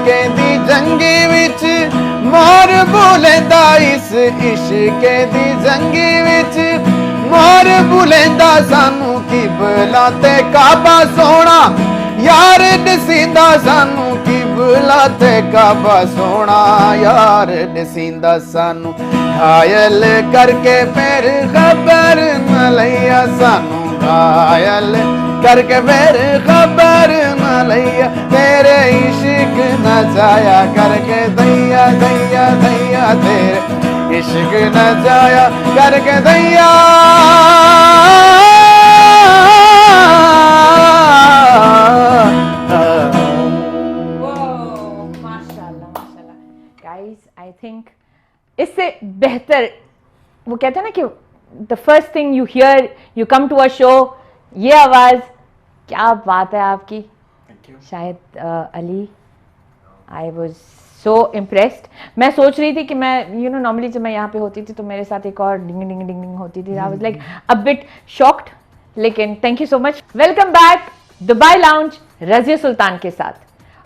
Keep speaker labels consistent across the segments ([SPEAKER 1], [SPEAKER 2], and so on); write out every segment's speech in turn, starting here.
[SPEAKER 1] इश्के दी जंगी विच मोर बुलेंदा इस इश्के दी जंगी विच मोर बुलेंदा सानू किबला ते काबा सोना यार दसींदा सानू किबला ते काबा सोना यार दसींदा सानू घायल करके फिर खबर न लिया सानू घायल करके फिर खबर न लिया तेरे इश्क न जाया करके दैया दैया दैया तेरे इश्क न जाया करके दैया
[SPEAKER 2] आई थिंक इससे बेहतर वो कहते हैं ना कि the first thing you hear you come to a show, ये आवाज़, क्या बात है आपकी। शायद Ali, I was so impressed. मैं सोच रही थी कि मैं नॉर्मली जब मैं यहाँ पे होती थी तो मेरे साथ एक और डिंग डिंग डिंग डिंग होती थी। I was like a bit shocked, लेकिन thank you so much. Welcome back Dubai lounge Razia Sultan के साथ।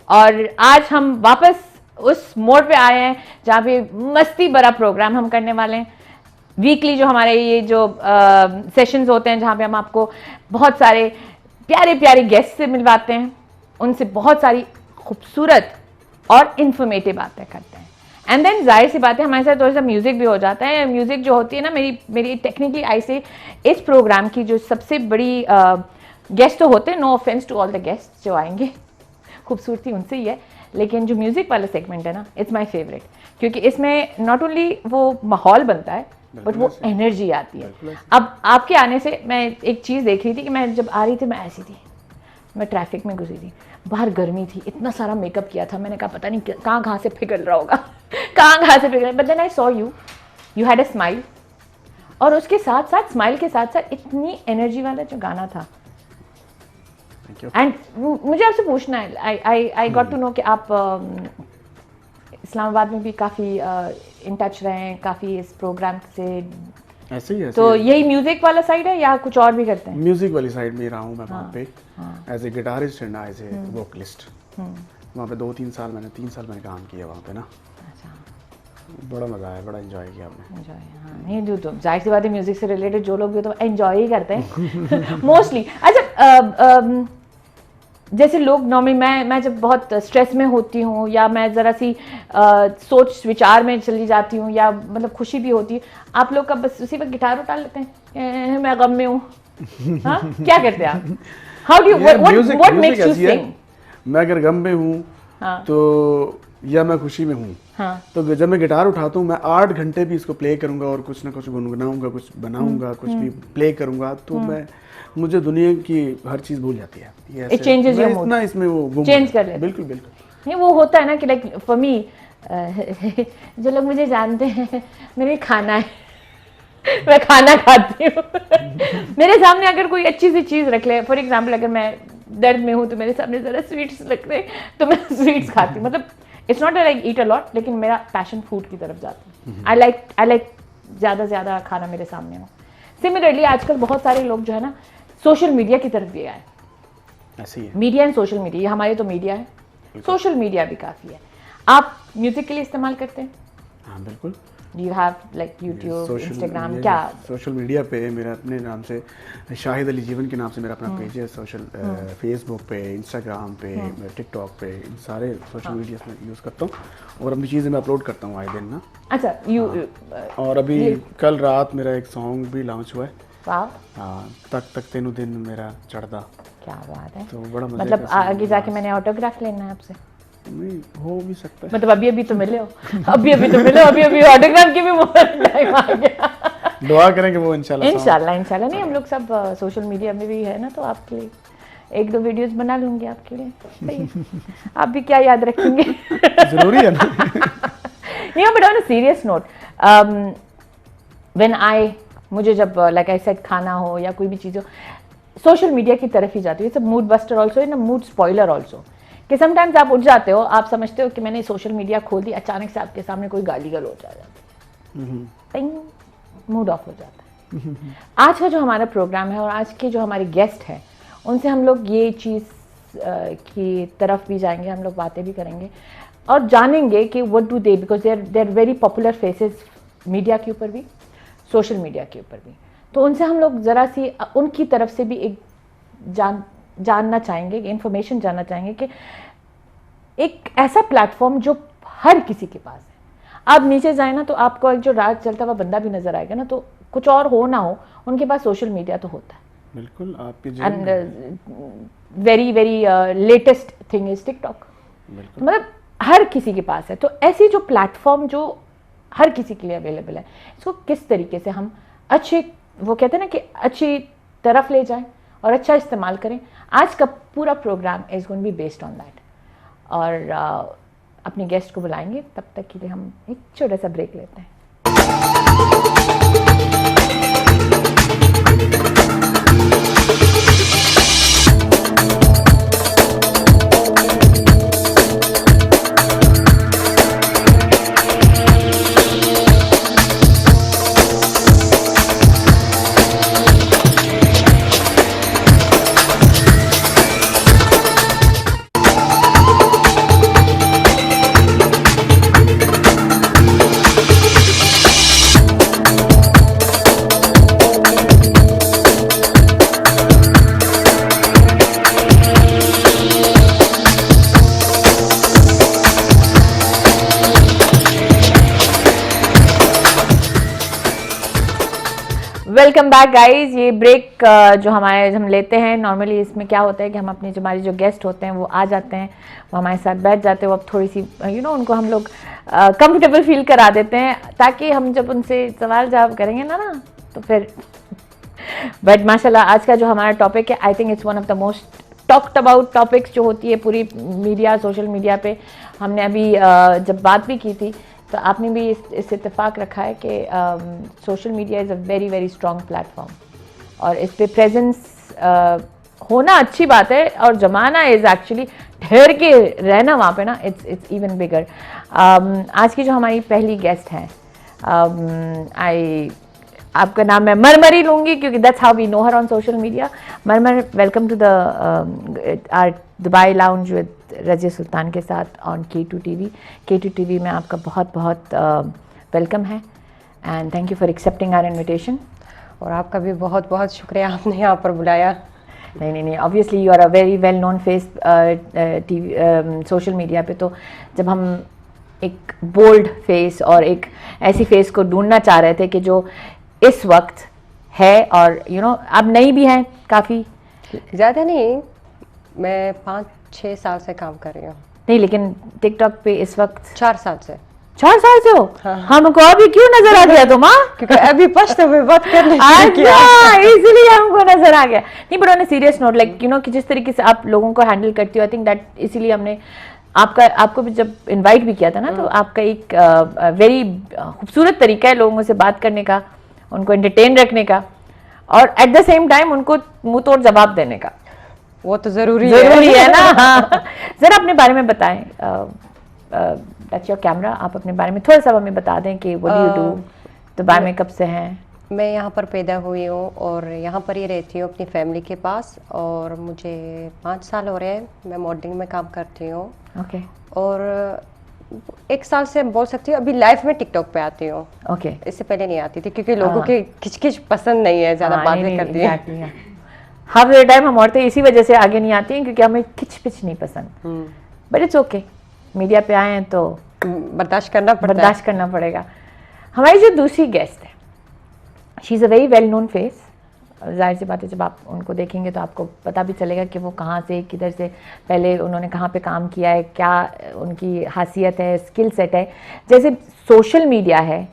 [SPEAKER 2] और आज हम वापस उस मोड़ पे आए हैं जहाँ पे मस्ती भरा प्रोग्राम हम करने वाले हैं। वीकली जो हमारे ये जो सेशंस होते हैं जहाँ पे हम आपको बहुत सारे प्यारे प्यारे गेस्ट से मिलवाते हैं, उनसे बहुत सारी खूबसूरत और इन्फॉर्मेटिव बातें करते हैं। एंड देन जाहिर सी बात है हमारे साथ थोड़ा सा म्यूज़िक भी हो जाता है। म्यूज़िक जो होती है ना, मेरी टेक्निकली आई से इस प्रोग्राम की जो सबसे बड़ी गेस्ट तो होते हैं, no offence to all the guest जो आएंगे, खूबसूरती उनसे ही है, लेकिन जो म्यूज़िक वाला सेगमेंट है ना, इट्स माई फेवरेट, क्योंकि इसमें नॉट ओनली वो माहौल बनता है बट वो एनर्जी आती है। अब आपके आने से मैं एक चीज़ देख रही थी कि मैं जब आ रही थी, मैं ऐसी थी, मैं ट्रैफिक में गुजरी थी, बाहर गर्मी थी, इतना सारा मेकअप किया था, मैंने कहा पता नहीं कहाँ से पिघल रहा होगा कहाँ से पिघल। But then I saw you had a smile, और उसके साथ साथ स्माइल के साथ साथ इतनी एनर्जी वाला जो गाना था। एंड मुझे आपसे पूछना है, आई गॉट टू नो कि आप इस्लामाबाद में भी काफ़ी इन टच रहे हैं, काफ़ी इस प्रोग्राम से
[SPEAKER 3] ऐसे ही
[SPEAKER 2] तो यही म्यूजिक वाला साइड है या कुछ और भी करते हैं?
[SPEAKER 3] म्यूजिक वाली साइड में रहा हूँ मैं वहाँ पे as a guitarist and as a vocalist. वहाँ पे 3 साल मैंने काम किया वहाँ पे ना। बड़ा मज़ा आया, बड़ा एंजॉय किया आपने।
[SPEAKER 2] एंजॉय, हाँ, नहीं जो जाहिर सी बात है म्यूजिक से रिलेटेड जो लोग भी तो एंजॉय ही करते हैं मोस्टली। अच्छा, जैसे लोग नॉर्मली मैं जब बहुत स्ट्रेस में होती हूँ या मैं ज़रा सी सोच विचार में चली जाती हूँ या मतलब खुशी भी होती है, आप लोग का बस उसी वक्त गिटार उठा लेते हैं, मैं गम में हूँ, हाँ क्या करते हैं आप? How do what makes you sing?
[SPEAKER 3] मैं अगर गम में हूँ तो या मैं खुशी में हूँ, तो जब मैं गिटार उठाता हूँ मैं 8 घंटे भी इसको प्ले करूँगा और कुछ ना कुछ गुनगुनाऊंगा, कुछ बनाऊंगा, कुछ भी प्ले करूँगा, तो मुझे दुनिया की हर चीज़ भूल जाती है।
[SPEAKER 2] It changes your mood.
[SPEAKER 3] इसमें वो
[SPEAKER 2] चेंज कर लेते।
[SPEAKER 3] बिल्कुल।
[SPEAKER 2] नहीं वो होता है ना कि लाइक फॉर मी, जो लोग मुझे जानते हैं, मेरे खाना है मैं खाना खाती हूँ मेरे सामने अगर कोई अच्छी सी चीज़ रख ले, फॉर एग्जाम्पल अगर मैं दर्द में हूँ तो मेरे सामने ज़रा स्वीट्स रख दे तो मैं स्वीट्स खाती हूँ। मतलब it's not like eat a lot, लेकिन मेरा पैशन फूड की तरफ जाता है। आई लाइक ज़्यादा से ज़्यादा खाना मेरे सामने हो। सिमिलरली आजकल बहुत सारे लोग जो है ना सोशल मीडिया की तरफ भी आए,
[SPEAKER 3] ऐसे ही है।
[SPEAKER 2] मीडिया एंड सोशल मीडिया, ये हमारे तो मीडिया है, सोशल मीडिया भी काफ़ी है। आप म्यूजिक के लिए इस्तेमाल करते हैं?
[SPEAKER 3] हाँ बिल्कुल।
[SPEAKER 2] You have like YouTube, Instagram, क्या?
[SPEAKER 3] सोशल मीडिया पे मेरा अपने नाम से शाहिद अली जीवन के नाम से मेरा अपना पेज है, सोशल फेसबुक पे, इंस्टाग्राम पे, टिकटॉक पे, इन सारे सोशल मीडिया में यूज़ करता हूँ और अपनी चीज़ें मैं अपलोड करता हूँ आए दिन ना।
[SPEAKER 2] अच्छा,
[SPEAKER 3] और अभी कल रात मेरा एक सॉन्ग भी लॉन्च हुआ है।
[SPEAKER 2] हाँ,
[SPEAKER 3] तक तेनू दिन मेरा चढ़दा।
[SPEAKER 2] क्या बात है।
[SPEAKER 3] तो बड़ा मजा,
[SPEAKER 2] मतलब आगे जाके मैंने ऑटोग्राफ लेना है आपसे?
[SPEAKER 3] नहीं हो भी सकता है,
[SPEAKER 2] मतलब अभी तो मिले हो अभी तो मिले हो, अभी ऑटोग्राफ की भी टाइम आ गया।
[SPEAKER 3] दुआ करेंगे वो इंशाल्लाह।
[SPEAKER 2] नहीं, हम लोग सब सोशल मीडिया में भी है ना, तो आपके लिए 1-2 वीडियोस बना लूंगी आपके लिए, सही आप भी क्या याद रखेंगे
[SPEAKER 3] जरूरी है ना
[SPEAKER 2] नहीं, but on a serious note, when मुझे जब लाइक आई सेड खाना हो या कोई भी चीज़ हो, सोशल मीडिया की तरफ ही जाती है। It's a mood buster also and a mood spoiler also, कि समटाइम्स आप उठ जाते हो, आप समझते हो कि मैंने सोशल मीडिया खोल दी, अचानक से आपके सामने कोई गाली गलौज आ जाती है, मूड ऑफ हो जाता है। आज का जो हमारा प्रोग्राम है और आज के जो हमारे गेस्ट हैं, उनसे हम लोग ये चीज़ की तरफ भी जाएंगे, हम लोग बातें भी करेंगे। और जानेंगे कि what do they, because they are very popular faces media के ऊपर भी, सोशल मीडिया के ऊपर भी। तो उनसे हम लोग ज़रा सी उनकी तरफ से भी एक जानना चाहेंगे, इन्फॉर्मेशन जानना चाहेंगे कि एक ऐसा प्लेटफॉर्म जो हर किसी के पास है। आप नीचे जाए ना तो आपको एक जो रात चलता हुआ बंदा भी नजर आएगा ना, तो कुछ और हो ना हो उनके पास सोशल मीडिया तो होता है।
[SPEAKER 3] बिल्कुल आपकी
[SPEAKER 2] and very very latest thing is TikTok, मतलब हर किसी के पास है। तो ऐसी जो प्लेटफॉर्म जो हर किसी के लिए अवेलेबल है, इसको किस तरीके से हम अच्छे, वो कहते हैं ना कि अच्छी तरफ ले जाएं और अच्छा इस्तेमाल करें, आज का पूरा programme is going be based on that. और अपने गेस्ट को बुलाएंगे, तब तक के लिए हम एक छोटा सा ब्रेक लेते हैं। Welcome back guys. ये ब्रेक जो हम लेते हैं, नॉर्मली इसमें क्या होता है कि हम अपने हमारे जो गेस्ट होते हैं वो आ जाते हैं, वो हमारे साथ बैठ जाते हैं, वो अब थोड़ी सी उनको हम लोग कंफर्टेबल फील करा देते हैं, ताकि हम जब उनसे सवाल जवाब करेंगे ना तो फिर बट माशाल्लाह आज का जो हमारा टॉपिक है, I think it's one of the most talked about topics जो होती है पूरी मीडिया, सोशल मीडिया पे। हमने अभी जब बात भी की थी तो आपने भी इस इत्तेफाक रखा है कि social media is a very very strong platform, और इस पे प्रेजेंस होना अच्छी बात है, और जमाना इज़ एक्चुअली ठहर के रहना वहाँ पे ना, इट्स इवन बिगर। आज की जो हमारी पहली गेस्ट है, आपका नाम मैं मरमर ही लूँगी क्योंकि that's how we know her on social media. मरमर, welcome to the R Dubai lounge with Razia Sultan के साथ on K2 TV। K2 TV में आपका बहुत बहुत वेलकम है, and thank you for accepting our invitation.
[SPEAKER 4] और आपका भी बहुत बहुत शुक्रिया, आपने यहाँ पर बुलाया।
[SPEAKER 2] नहीं, obviously you are a very well known face TV social media पे। तो जब हम एक बोल्ड फेस और एक ऐसी फेस को ढूंढना चाह रहे थे कि जो इस वक्त है, और अब नई भी हैं काफ़ी,
[SPEAKER 4] ज़्यादा नहीं, मैं 5-6 साल से काम कर रही हूँ।
[SPEAKER 2] नहीं लेकिन टिकटॉक पे इस वक्त
[SPEAKER 4] 4 साल से।
[SPEAKER 2] 4 साल से हो?
[SPEAKER 4] हाँ।
[SPEAKER 2] हमको अभी क्यों नजर आ गया तुम?
[SPEAKER 4] क्योंकि अभी पश्तो में बात करने
[SPEAKER 2] इसलिए हमको नजर आ गया। नहीं, but on a serious note, like कि जिस तरीके से आप लोगों को हैंडल करती हो, आई थिंक दैट इसीलिए हमने आपको भी जब इनवाइट भी किया था ना, तो आपका एक वेरी खूबसूरत तरीका है लोगों से बात करने का, उनको एंटरटेन रखने का, और एट द सेम टाइम उनको मुंह तोड़ जवाब देने का।
[SPEAKER 4] वो तो जरूरी
[SPEAKER 2] है ना। हाँ। जरा अपने बारे में बताएं, दैट्स योर कैमरा, आप अपने बारे में थोड़ा सा हमें बता दें कि what do you do, Dubai में कब से हैं?
[SPEAKER 4] मैं यहाँ पर पैदा हुई हूँ और यहाँ पर ही रहती हूँ अपनी फैमिली के पास, और मुझे 5 साल हो रहे हैं। मैं मॉडलिंग में काम करती हूँ।
[SPEAKER 2] ओके।
[SPEAKER 4] और 1 साल से बोल सकती हूँ अभी लाइफ में टिकटॉक पे आती हूँ।
[SPEAKER 2] ओके।
[SPEAKER 4] इससे पहले नहीं आती थी क्योंकि लोगों की खिचखिच पसंद नहीं है, ज़्यादा बातें करती है।
[SPEAKER 2] हाफ द टाइम हम औरतें इसी वजह से आगे नहीं आती हैं क्योंकि हमें खिच-पिच नहीं पसंद, बट इट्स ओके, मीडिया पे आए हैं तो
[SPEAKER 4] बर्दाश्त करना
[SPEAKER 2] पड़ेगा। हमारी जो दूसरी गेस्ट है, she is a very well known face. जाहिर सी बात है, जब आप उनको देखेंगे तो आपको पता भी चलेगा कि वो कहाँ से, किधर से, पहले उन्होंने कहाँ पे काम किया है, क्या उनकी हासियत है, स्किल सेट है। जैसे सोशल मीडिया है,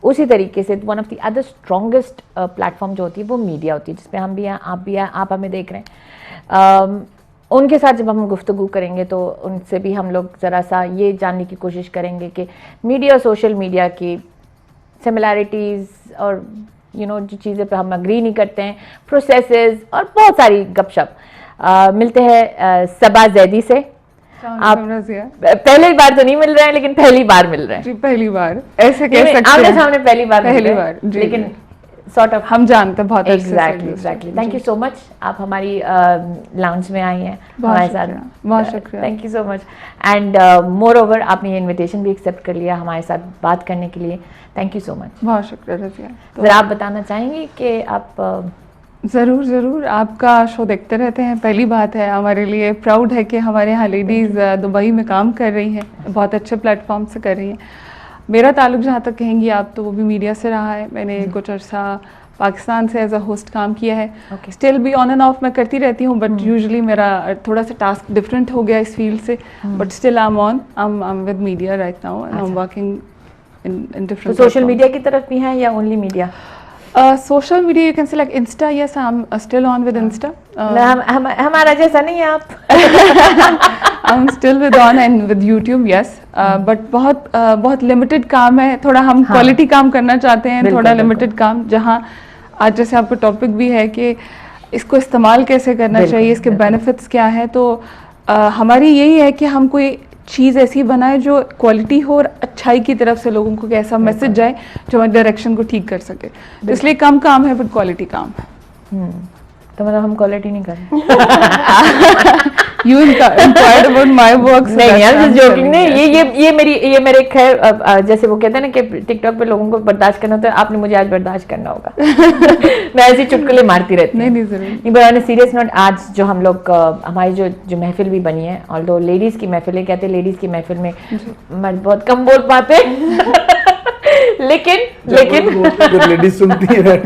[SPEAKER 2] उसी तरीके से one of the other strongest platform जो होती है वो मीडिया होती है, जिसपे हम भी हैं, आप भी हैं, आप हमें देख रहे हैं। उनके साथ जब हम गुफ्तगू करेंगे तो उनसे भी हम लोग ज़रा सा ये जानने की कोशिश करेंगे कि मीडिया और सोशल मीडिया की सिमिलैरिटीज़ और जो चीज़ें पे हम अग्री नहीं करते हैं, प्रोसेसेस और बहुत सारी गपशप। मिलते हैं सबा जैदी से। आप पहली बार तो नहीं मिल रहे हैं, लेकिन पहली बार मिल रहे हैं।
[SPEAKER 5] जी, पहली बार ऐसे कह सकते हैं।
[SPEAKER 2] आमने सामने पहली बार,
[SPEAKER 5] पहली बार,
[SPEAKER 2] लेकिन sort of
[SPEAKER 5] हम जानते हैं बहुत अच्छे से।
[SPEAKER 2] Exactly. Thank you so much, आप हमारी लाउंज में आई हैं
[SPEAKER 5] बहुत
[SPEAKER 2] हमारे
[SPEAKER 5] शुक्रिया,
[SPEAKER 2] साथ।
[SPEAKER 5] बहुत शुक्रिया।
[SPEAKER 2] Thank you so much. And more over आपने ये इनविटेशन भी एक्सेप्ट कर लिया हमारे साथ बात करने के लिए। Thank you so much.
[SPEAKER 5] बहुत शुक्रिया रज़िया।
[SPEAKER 2] ज़रा आप बताना चाहेंगी कि आप
[SPEAKER 5] ज़रूर ज़रूर, आपका शो देखते रहते हैं। पहली बात है, हमारे लिए प्राउड है कि हमारे यहाँ लेडीज़ दुबई में काम कर रही हैं, बहुत अच्छे प्लेटफॉर्म से कर रही हैं। मेरा ताल्लुक जहाँ तक कहेंगी आप, तो वो भी मीडिया से रहा है। मैंने कुछ अर्सा पाकिस्तान से एज अ होस्ट काम किया है। स्टिल भी ऑन एंड ऑफ मैं करती रहती हूँ, बट यूजुअली मेरा थोड़ा सा टास्क डिफरेंट हो गया इस फील्ड से। But still I am with media right now and I am working in different.
[SPEAKER 2] Social media की तरफ भी हैं या only media?
[SPEAKER 5] Social media, you can say like Insta. Yes, I'm still on with Insta.
[SPEAKER 2] हमारा जैसा नहीं है आप।
[SPEAKER 5] I'm still on and with YouTube. Yes, but बहुत limited काम है। थोड़ा हम quality काम करना चाहते हैं, थोड़ा limited काम, जहाँ आज जैसे आपको टॉपिक भी है कि इसको इस्तेमाल कैसे करना चाहिए, इसके बेनिफिट्स क्या है। तो हमारी यही है कि हम कोई चीज़ ऐसी बनाए जो क्वालिटी हो और अच्छाई की तरफ से लोगों को कैसा मैसेज जाए जो हमारे डायरेक्शन को ठीक कर सके। तो इसलिए कम काम है बट क्वालिटी काम है।
[SPEAKER 2] तो मतलब हम क्वालिटी नहीं कर रहे।
[SPEAKER 5] You inquired about my work.
[SPEAKER 2] नहीं यार, just joking। नहीं, ये मेरे खैर, जैसे वो कहते हैं ना कि टिकटॉक पे लोगों को बर्दाश्त करना होता है, आपने मुझे आज बर्दाश्त करना होगा। मैं ऐसी चुटकुले मारती रहती हूँ।
[SPEAKER 5] नहीं जरूर।
[SPEAKER 2] नहीं, but on a serious note, आज जो हम लोग हमारी जो महफिल भी बनी है, ऑल्दो लेडीज की महफिल है, कहते हैं लेडीज की महफिल में मर्द बहुत कम बोल पाते लेकिन
[SPEAKER 3] लेडीज सुनती है।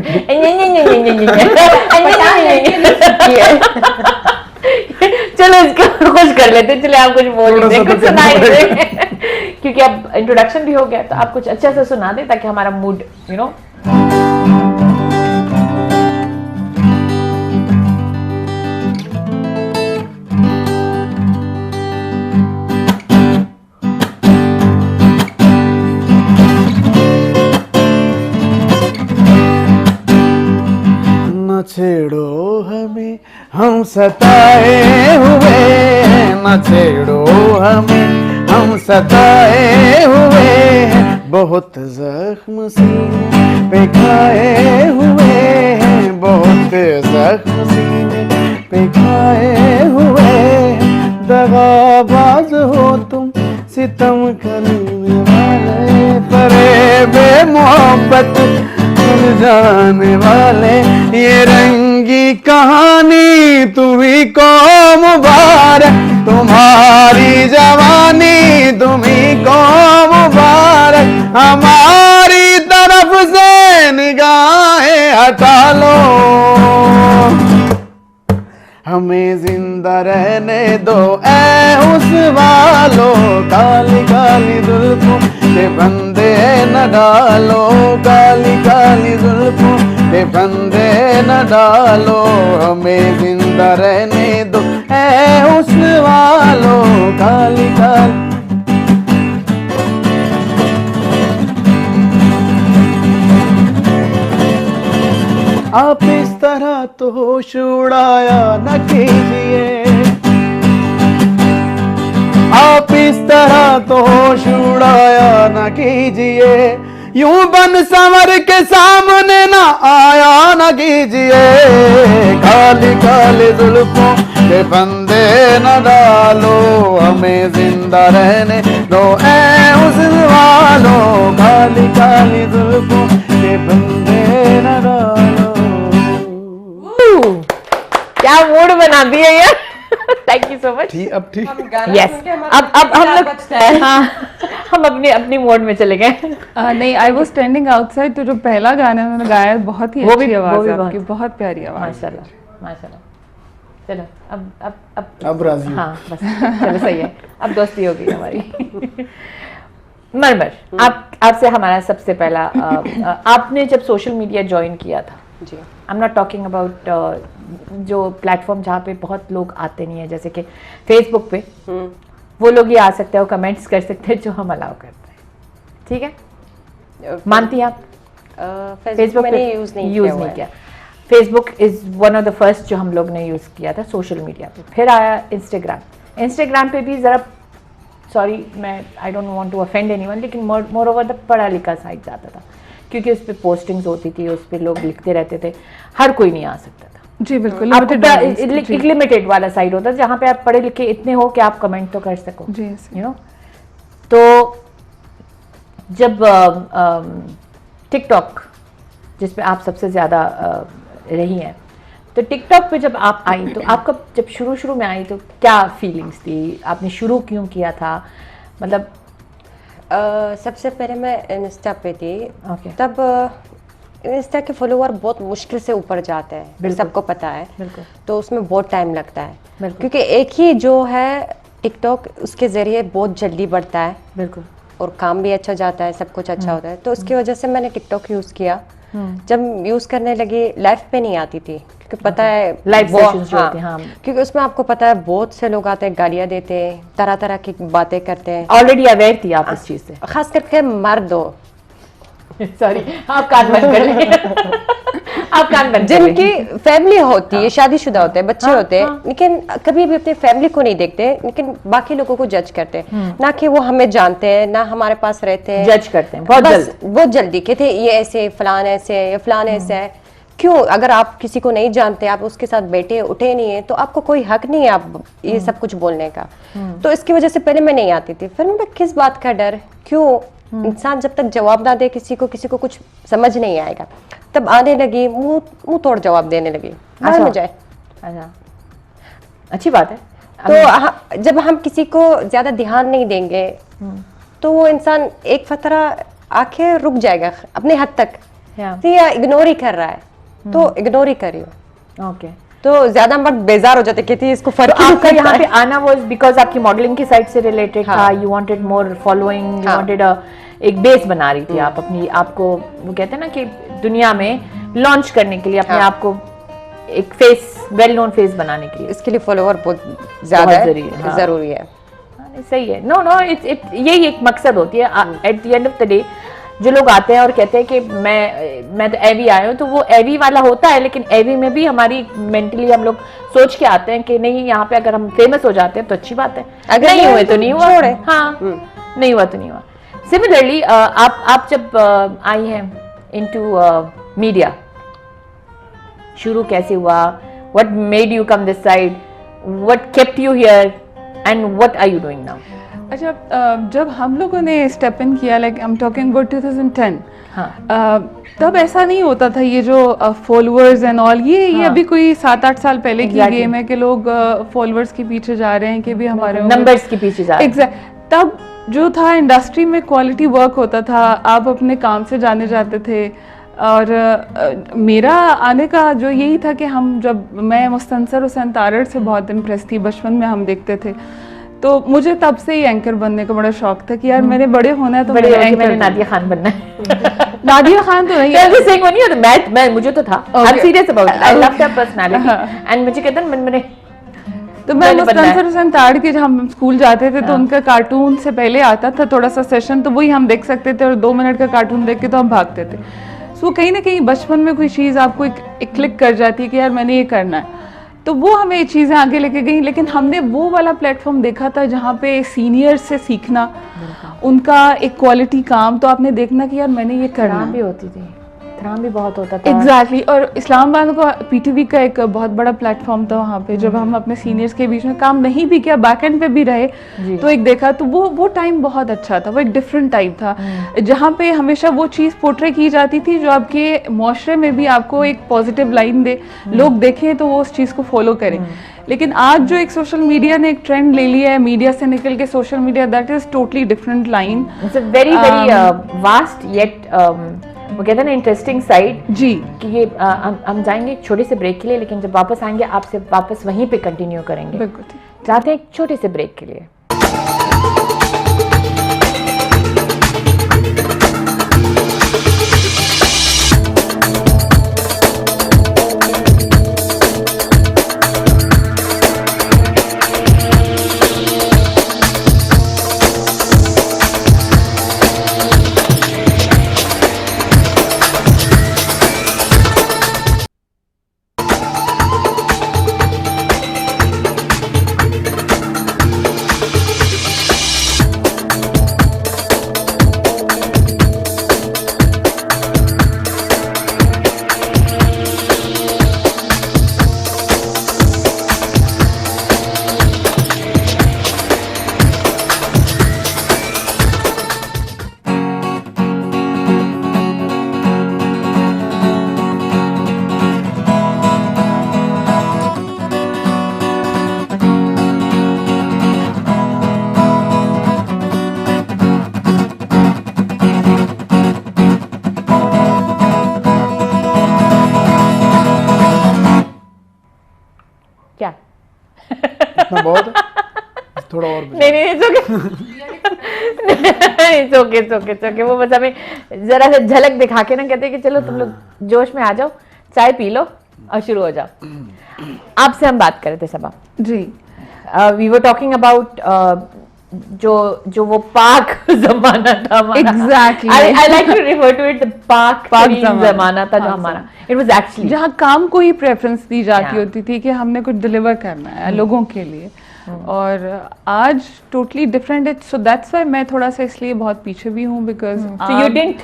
[SPEAKER 2] चलो इसको खुश कर लेते हैं। चले आप कुछ बोल रहे कुछ सुनाई दे क्योंकि अब इंट्रोडक्शन भी हो गया, तो आप कुछ अच्छा सा सुना दे ताकि हमारा मूड यू नो।
[SPEAKER 3] न छेड़ो हमें हम सताए हुए, न छेड़ो हमें हम सताए हुए, बहुत जख्म सीने पे खाए हुए, बहुत जख्म सीने पे खाए हुए, दगाबाज हो तुम सितम करने वाले, फरेबे मोहब्बत जाने वाले, ये रंगी कहानी तुम्ही को मुबारक, तुम्हारी जवानी तुम्ही को मुबारक, हमारी तरफ से निगाहें हटा लो, हमें जिंदा रहने दो ऐ उस वालो, काली काली जुल्फों के बंदे न डालो, काली काली जुल्फों के बंदे न डालो, हमें जिंदा रहने दो ऐ उस वालो, काली काली। आप इस तरह तो होश उड़ाया न कीजिए, आप इस तरह तो होश उड़ाया न कीजिए, यूं बन संवर के सामने न आया न कीजिए, काली काली जुल्फों के बंदे न डालो, हमें जिंदा रहने दो ऐ उस वालो, काली काली जुल्फों के बंदे न डालो।
[SPEAKER 2] क्या मूड बना दिया यार। Thank you so much.
[SPEAKER 3] अब ठीक
[SPEAKER 2] यस, अब हम लोग हम अपनी मोड में चले गए।
[SPEAKER 5] नहीं, आई वाज स्टैंडिंग आउटसाइड, तो जो पहला गाना उन्होंने गाया बहुत ही अच्छी आवाज है आपकी, बहुत प्यारी आवाज।
[SPEAKER 2] माशाल्लाह माशाल्लाह। चलो
[SPEAKER 3] अब राजी हूं।
[SPEAKER 2] हाँ बस, चलो सही है, अब दोस्ती हो गई हमारी। मरमर, आपसे हमारा सबसे पहला, आपने जब सोशल मीडिया ज्वाइन किया था
[SPEAKER 4] जी,
[SPEAKER 2] I am not talking about जो प्लेटफॉर्म जहाँ पे बहुत लोग आते नहीं है, जैसे कि फेसबुक पे वो लोग ही आ सकते हैं और कमेंट्स कर सकते हैं जो हम अलाउ करते हैं, ठीक है? मानती हैं आप?
[SPEAKER 4] फेसबुक मैंने यूज़ नहीं किया।
[SPEAKER 2] Facebook is one of the first जो हम लोग ने यूज़ किया था सोशल मीडिया पे। फिर आया इंस्टाग्राम पे भी ज़रा, सॉरी मैं I don't want to offend anyone, लेकिन मोर ओवर द पढ़ा लिखा साइट जाता था, क्योंकि उस पर पोस्टिंग्स होती थी, उस पर लोग लिखते रहते थे, हर कोई नहीं आ सकता था।
[SPEAKER 5] जी बिल्कुल,
[SPEAKER 2] एक लिमिटेड वाला साइड होता है जहाँ पे आप पढ़े लिखे इतने हो कि आप कमेंट तो कर सको, यू नो। तो जब टिकटॉक जिस पे आप सबसे ज़्यादा रही हैं, तो टिकटॉक पे जब आप आई तो आपका जब शुरू में आई तो क्या फीलिंग्स थी, आपने शुरू क्यों किया था, मतलब?
[SPEAKER 4] सबसे पहले मैं इंस्टा पे थी।
[SPEAKER 2] Okay.
[SPEAKER 4] तब इंस्टा के फॉलोअर बहुत मुश्किल से ऊपर जाते हैं, सबको पता है।
[SPEAKER 2] बिल्कुल।
[SPEAKER 4] तो उसमें बहुत टाइम लगता है, क्योंकि एक ही जो है टिकटॉक, उसके ज़रिए बहुत जल्दी बढ़ता है।
[SPEAKER 2] बिल्कुल।
[SPEAKER 4] और काम भी अच्छा जाता है, सब कुछ अच्छा होता है। तो उसकी वजह से मैंने टिकटॉक यूज़ किया। जब यूज़ करने लगी, लाइफ पे नहीं आती थी, क्योंकि पता है
[SPEAKER 2] लाइव सेशंस जो होते हैं, हाँ,
[SPEAKER 4] क्योंकि उसमें आपको पता है बहुत से लोग आते हैं, गालियाँ देते हैं, तरह तरह की बातें करते हैं।
[SPEAKER 2] ऑलरेडी अवेयर थी आप इस चीज़ से?
[SPEAKER 4] खास करके मर्द हो
[SPEAKER 2] सॉरी, आप कान बंद कर लें। आप कान बंद कर लें।
[SPEAKER 4] जिनकी फैमिली होती है, शादीशुदा होते हैं, बच्चे होते हैं, लेकिन कभी भी अपनी फैमिली को नहीं देखते, लेकिन बाकी लोगों को जज करते हैं। ना कि वो हमें जानते हैं, ना हमारे पास रहते हैं,
[SPEAKER 2] जज करते हैं बहुत
[SPEAKER 4] जल्दी कहते ये ऐसे, फलान ऐसे है, ये फलान ऐसे है। क्यों? अगर आप किसी को नहीं जानते, आप उसके साथ बैठे उठे नहीं है, तो आपको कोई हक नहीं है आप ये सब कुछ बोलने का। तो इसकी वजह से पहले मैं नहीं आती थी। फिर मैं किस बात का डर, क्यों? इंसान जब तक जवाब ना दे किसी को कुछ समझ नहीं आएगा। तब आने लगी, मुंह तोड़ जवाब देने लगी।
[SPEAKER 2] अच्छा।
[SPEAKER 4] मुझे
[SPEAKER 2] अच्छा, अच्छी बात है।
[SPEAKER 4] तो जब हम किसी को ज्यादा ध्यान नहीं देंगे, तो वो इंसान एक फतरा आके रुक जाएगा अपने हद तक। तो या इग्नोर ही कर रहा है, तो इग्नोर ही करियो।
[SPEAKER 2] ओके।
[SPEAKER 4] तो ज्यादा मत बेजार हो जाते, कहती इसको फर्क
[SPEAKER 2] तो आपका यहाँ पे आना वाज बिकॉज आपकी मॉडलिंग की साइड से रिलेटेड था, you wanted more following, you wanted एक बेस बना रही थी आप अपनी, आपको वो कहते हैं ना कि दुनिया में लॉन्च करने के लिए अपने आप को एक फेस, वेल नोन फेस बनाने के लिए।
[SPEAKER 4] इसके लिए फॉलोअर बहुत ज्यादा जरूरी है।
[SPEAKER 2] सही है। नो यही एक मकसद होती है eight the end of the day. जो लोग आते हैं और कहते हैं कि मैं तो एवी आया हूँ, तो वो एवी वाला होता है, लेकिन एवी में भी हमारी मेंटली हम लोग सोच के आते हैं कि नहीं, यहाँ पे अगर हम फेमस हो जाते हैं तो अच्छी बात है, अगर नहीं हुए तो नहीं हुआ, हाँ, नहीं हुआ तो नहीं हुआ। सिमिलरली आप जब आई हैं इनटू मीडिया, शुरू कैसे हुआ? What made you come this side? What kept you here and what are you doing now?
[SPEAKER 5] अच्छा, जब हम लोगों ने स्टेप इन किया, like I am talking about 2010, तब ऐसा नहीं होता था। ये जो फॉलोअर्स एंड ऑल, ये अभी कोई 7-8 साल पहले की गेम है कि लोग फॉलोअर्स के पीछे जा रहे हैं कि भी हमारे
[SPEAKER 2] नंबर्स के पीछे जा रहे हैं।
[SPEAKER 5] एग्जैक्ट। तब जो था इंडस्ट्री में क्वालिटी वर्क होता था, आप अपने काम से जाने जाते थे। और मेरा आने का जो यही था कि मैं मुस्तनसर हुसैन तारड़ से बहुत इम्प्रेस थी, बचपन में हम देखते थे, तो मुझे तब से ही एंकर बनने का बड़ा शौक था कि यार मैंने बड़े होना है, तो
[SPEAKER 2] मैंने नादिया खान बनना है।
[SPEAKER 5] नादिया खान तो नहीं है,
[SPEAKER 2] मैं मुझे तो था, I'm serious about it. I love her personality and मुझे कहते हैं मैंने
[SPEAKER 5] तो मैं मुस्तनसर हुसैन तारड़ के, जब हम स्कूल जाते थे तो उनका कार्टून से पहले आता था थोड़ा सा सेशन, तो वही हम देख सकते थे, और 2 मिनट का कार्टून देख के तो हम भागते थे। सो कहीं ना कहीं बचपन में कोई चीज़ आपको एक क्लिक कर जाती है कि यार मैंने ये करना है, तो वो हमें चीज़ें आगे लेके गई। लेकिन हमने वो वाला प्लेटफॉर्म देखा था जहाँ पे सीनियर से सीखना, उनका एक क्वालिटी काम, तो आपने देखना कि यार मैंने ये करना
[SPEAKER 2] भी होती थी, इत्तेराम भी बहुत होता था।
[SPEAKER 5] एग्जैक्टली। और इस्लामाबाद का पीटीवी का एक बहुत बड़ा प्लेटफॉर्म था वहाँ पे, जब हम अपने सीनियर्स के बीच में काम नहीं भी किया, बैक एंड पे भी रहे, तो एक देखा, तो वो टाइम बहुत अच्छा था, वो एक डिफरेंट टाइप था जहाँ पे हमेशा वो चीज़ पोर्ट्रे की जाती थी जो आपके मुआशरे में भी आपको एक पॉजिटिव लाइन दे, लोग देखें तो वो उस चीज़ को फॉलो करें। लेकिन आज जो एक सोशल मीडिया ने एक ट्रेंड ले लिया है, मीडिया से निकल के social media, that is totally different line.
[SPEAKER 2] It's a very vast yet वो कहते हैं ना इंटरेस्टिंग साइड
[SPEAKER 5] जी,
[SPEAKER 2] कि ये हम जाएंगे एक छोटे से ब्रेक के लिए, लेकिन जब वापस आएंगे आपसे वापस वहीं पे कंटिन्यू करेंगे।
[SPEAKER 5] बिल्कुल
[SPEAKER 2] जाते हैं एक छोटे से ब्रेक के लिए।
[SPEAKER 3] इतना बहुत है, थोड़ा और बचा।
[SPEAKER 2] नहीं इट्स ओके वो बस हमें जरा सा झलक दिखा के ना कहते हैं कि चलो तुम लोग जोश में आ जाओ, चाय पी लो और शुरू हो जाओ। आपसे हम बात कर रहे थे सबा
[SPEAKER 5] जी,
[SPEAKER 2] वी वर टॉकिंग अबाउट जो वो पाक जमाना था हमारा।
[SPEAKER 5] Exactly.
[SPEAKER 2] I like to refer to it the पाक जमाना था जो
[SPEAKER 5] हाँ,
[SPEAKER 2] हमारा। It was actually
[SPEAKER 5] जहाँ काम को ही प्रेफरेंस दी जाती
[SPEAKER 2] Yeah.
[SPEAKER 5] होती थी कि हमने कुछ डिलीवर करना है लोगों के लिए, और आज टोटली डिफरेंट है। सो दैट्स व्हाई मैं थोड़ा सा इसलिए बहुत पीछे भी हूँ, because
[SPEAKER 2] So you didn't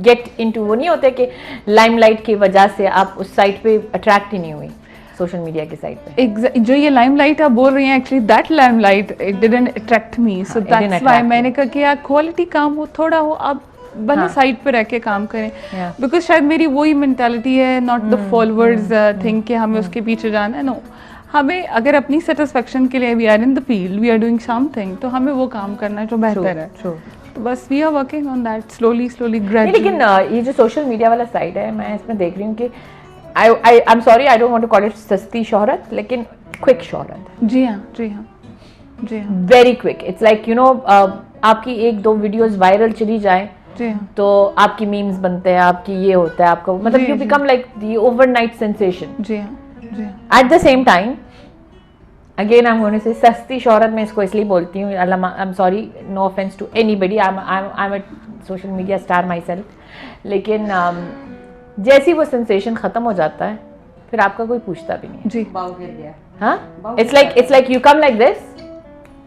[SPEAKER 2] get into, वो नहीं होता कि लाइमलाइट की वजह से आप उस साइट पे अट्रैक्ट ही नहीं हुई, सोशल मीडिया की साइट पे।
[SPEAKER 5] जो ये लाइमलाइट आप बोल रही हैं, actually that limelight it didn't attract me, so
[SPEAKER 2] it didn't
[SPEAKER 5] that's why
[SPEAKER 2] attract
[SPEAKER 5] मैंने कहा कि यार क्वालिटी काम हो, थोड़ा हो, आप बने साइड पे रह के काम करें,
[SPEAKER 2] Yeah.
[SPEAKER 5] बिकॉज शायद मेरी वही मेंटालिटी है, नॉट द फॉलोअर्स थिंक कि हमें उसके पीछे जाना है। नो, हमें अगर अपनी सेटिस्फेक्शन के लिए we are in the field, we are doing something, तो हमें वो काम करना है जो बेहतर है।
[SPEAKER 2] True.
[SPEAKER 5] तो बस we are working on that slowly
[SPEAKER 2] नहीं,
[SPEAKER 5] ग्रेजुअली।
[SPEAKER 2] लेकिन ये जो सोशल मीडिया वाला साइड है, मैं इसमें देख रही हूँ कि I am sorry, I don't want to call it सस्ती शोहरत, लेकिन क्विक शोहरत,
[SPEAKER 5] जी हाँ, जी हाँ, जी हाँ,
[SPEAKER 2] very quick. It's like you no, आपकी एक दो वीडियोस वायरल चली जाए
[SPEAKER 5] जी हाँ,
[SPEAKER 2] तो आपकी मीम्स बनते हैं, आपकी ये होता है, आपका मतलब
[SPEAKER 5] जी,
[SPEAKER 2] यू
[SPEAKER 5] जी।
[SPEAKER 2] Become like the overnight sensation.
[SPEAKER 5] जी हाँ, जी हाँ,
[SPEAKER 2] at the same time again I am going to say सस्ती शोहरत मैं इसको इसलिए बोलती हूँ, I am sorry, no offence to anybody, I am a social media star myself, लेकिन जैसी वो सेंसेशन खत्म हो जाता है फिर आपका कोई पूछता भी नहीं है।
[SPEAKER 5] जी
[SPEAKER 2] हाँ, it's like you come like this